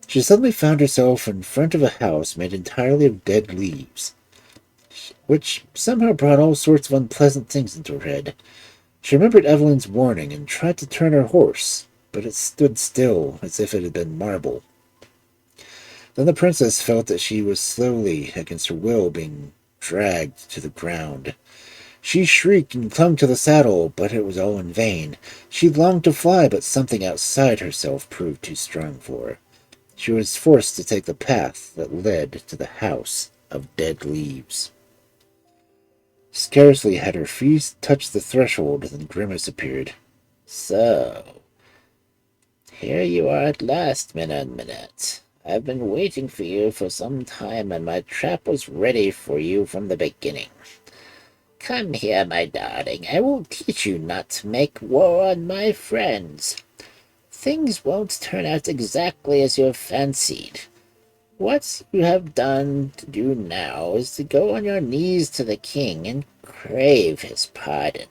she suddenly found herself in front of a house made entirely of dead leaves, which somehow brought all sorts of unpleasant things into her head. She remembered Evelyn's warning and tried to turn her horse, but it stood still as if it had been marble. Then the princess felt that she was slowly, against her will, being dragged to the ground. She shrieked and clung to the saddle, but it was all in vain. She longed to fly, but something outside herself proved too strong for her. She was forced to take the path that led to the house of dead leaves. Scarcely had her feet touched the threshold than Grimace appeared. So, here you are at last, Minon-Minette. I've been waiting for you for some time, and my trap was ready for you from the beginning. Come here, my darling. I will teach you not to make war on my friends. Things won't turn out exactly as you have fancied. What you have done to do now is to go on your knees to the king and crave his pardon.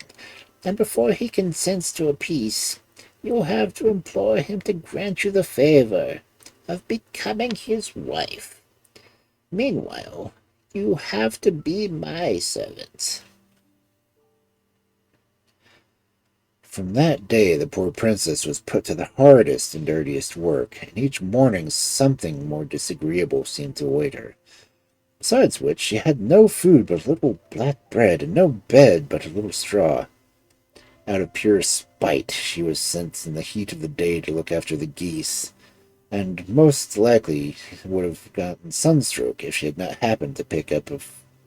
And before he consents to a peace, you'll have to implore him to grant you the favor of becoming his wife. Meanwhile, you have to be my servant. From that day the poor princess was put to the hardest and dirtiest work, and each morning something more disagreeable seemed to await her. Besides which, she had no food but a little black bread, and no bed but a little straw. Out of pure spite, she was sent in the heat of the day to look after the geese, and most likely would have gotten sunstroke if she had not happened to pick up a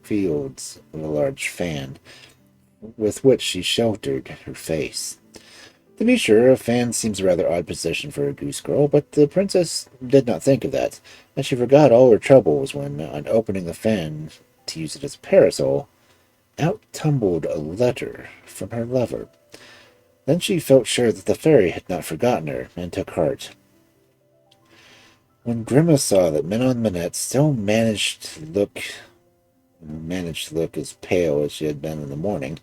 field of a large fan, with which she sheltered her face. To be sure, a fan seems a rather odd position for a goose girl, but the princess did not think of that, and she forgot all her troubles when, on opening the fan to use it as a parasol, out tumbled a letter from her lover. Then she felt sure that the fairy had not forgotten her, and took heart. When Grimace saw that Minon-Minette still managed to look as pale as she had been in the morning,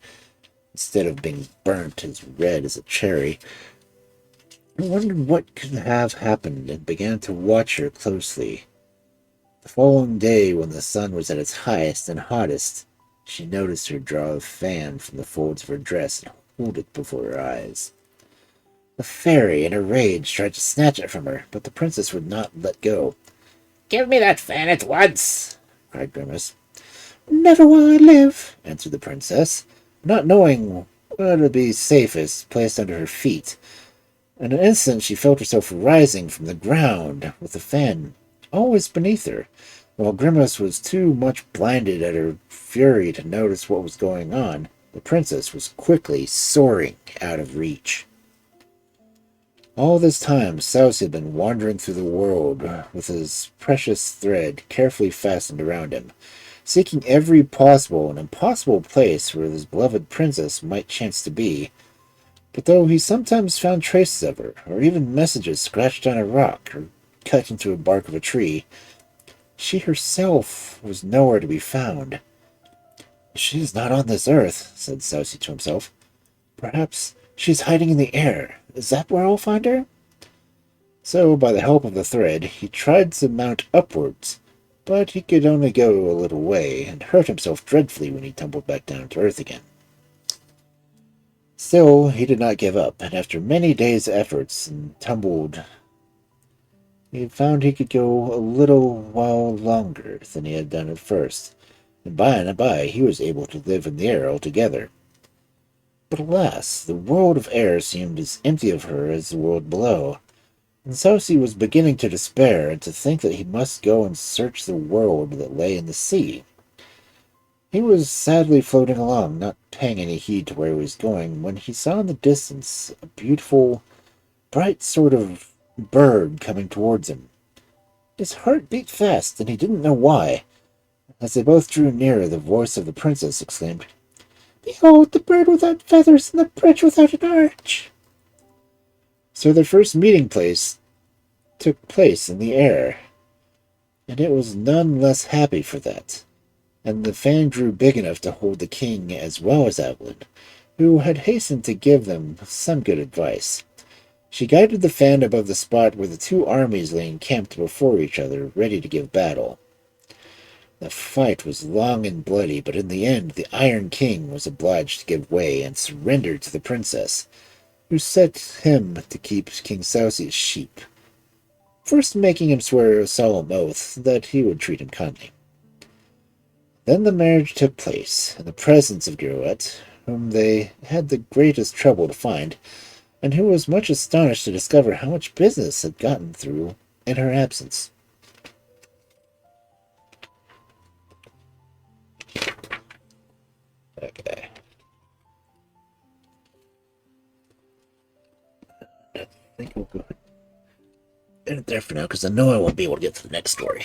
instead of being burnt as red as a cherry, he wondered what could have happened and began to watch her closely. The following day, when the sun was at its highest and hottest, she noticed her draw a fan from the folds of her dress and hold it before her eyes. The fairy, in a rage, tried to snatch it from her, but the princess would not let go. Give me that fan at once, cried Grimace. Never while I live, answered the princess, not knowing where would be safest placed under her feet. In an instant she felt herself rising from the ground, with the fan always beneath her, while Grimace was too much blinded at her fury to notice what was going on. The princess was quickly soaring out of reach. All this time, Souse had been wandering through the world with his precious thread carefully fastened around him, seeking every possible and impossible place where his beloved princess might chance to be. But though he sometimes found traces of her, or even messages scratched on a rock or cut into the bark of a tree, she herself was nowhere to be found. She is not on this earth, said Sousie to himself. Perhaps she's hiding in the air. Is that where I'll find her? So, by the help of the thread, he tried to mount upwards, but he could only go a little way, and hurt himself dreadfully when he tumbled back down to earth again. Still, he did not give up, and after many days' efforts and tumbled, he found he could go a little while longer than he had done at first, and by and by he was able to live in the air altogether. But alas, the world of air seemed as empty of her as the world below, and Sousie was beginning to despair and to think that he must go and search the world that lay in the sea. He was sadly floating along, not paying any heed to where he was going, when he saw in the distance a beautiful, bright sort of bird coming towards him. His heart beat fast, and he didn't know why. As they both drew nearer, the voice of the princess exclaimed, "Behold the bird without feathers and the bridge without an arch!" So their first meeting place took place in the air, and it was none less happy for that. And the fan grew big enough to hold the king as well as Evelyn, who had hastened to give them some good advice. She guided the fan above the spot where the two armies lay encamped before each other, ready to give battle. The fight was long and bloody, but in the end the Iron King was obliged to give way and surrender to the princess, who set him to keep King Sousie's sheep, first making him swear a solemn oath that he would treat him kindly. Then the marriage took place, in the presence of Girouette, whom they had the greatest trouble to find, and who was much astonished to discover how much business had gotten through in her absence. Okay. I think we'll go ahead and end it there for now, because I know I won't be able to get to the next story.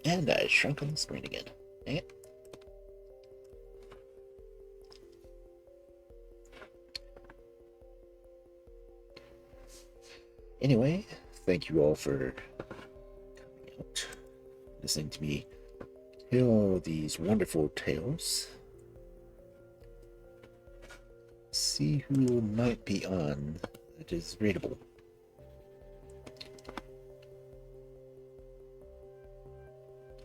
And I shrunk on the screen again. Dang it. Anyway, thank you all for coming out, listening to me tell these wonderful tales. See who might be on that is readable.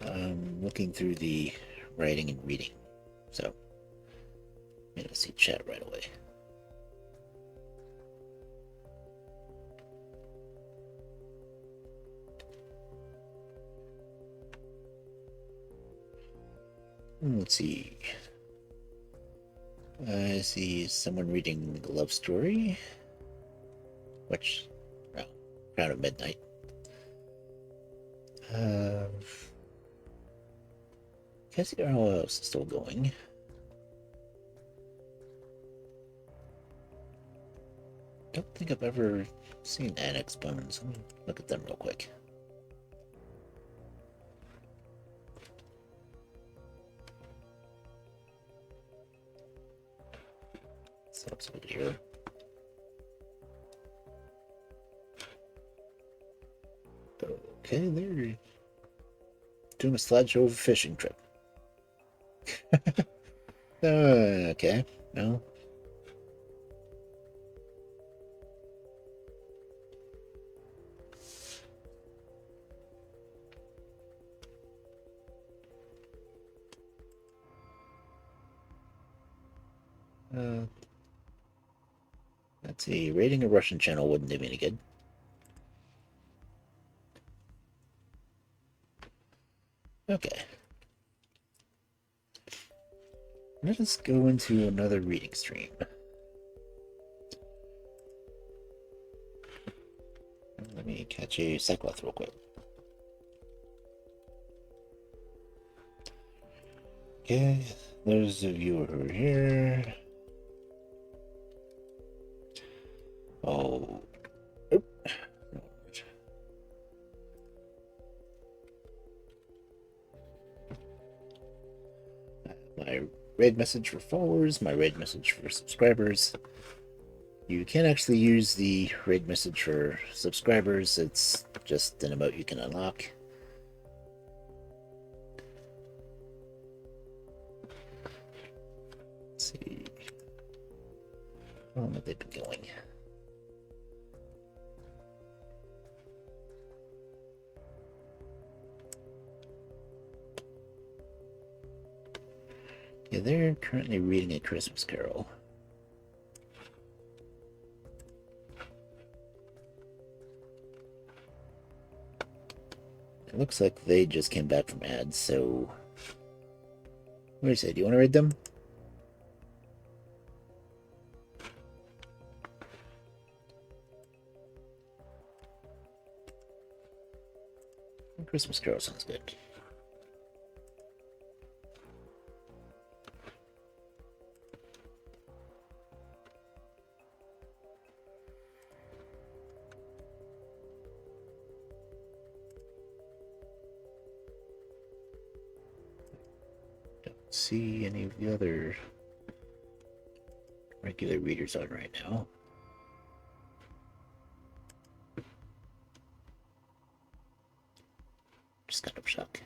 I'm looking through the writing and reading, so I'm gonna see chat right away. Let's see. I see someone reading the love story, which, well, Crown of Midnight. Guess all else is still going. Don't think I've ever seen Annex Bones. Let me look at them real quick. Set up something here. Okay, they're doing a slideshow of a fishing trip. Okay, no. Let's see. Rating a Russian channel wouldn't do me any good. Okay. Let us go into another reading stream. Let me catch a Sequoth real quick. Okay, there's a viewer over here. Oh. Oop. My raid message for followers, my raid message for subscribers. You can actually use the raid message for subscribers. It's just an emote you can unlock. Let's see. How long have they been going? Yeah, they're currently reading A Christmas Carol. It looks like they just came back from ads, so... What do you say? Do you want to read them? Christmas Carol sounds good. Don't see any of the other regular readers on right now. Just kind of shocked.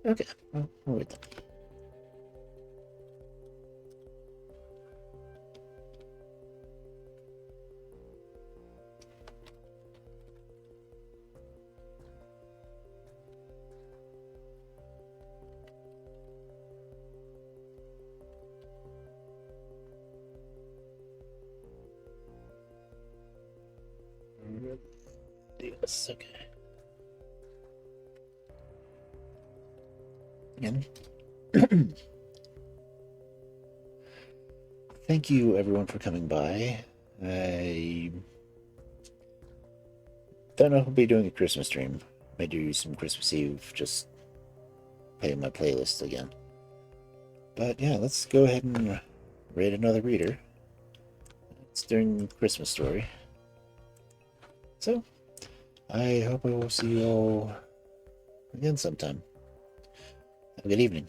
Okay, well, we'll read them. Yes, okay. Again. Thank you, everyone, for coming by. I don't know if I'll be doing a Christmas stream. May do some Christmas Eve, just playing my playlist again. But yeah, let's go ahead and read another reader. It's during Christmas Story. So, I hope I will see you all again sometime. Have a good evening.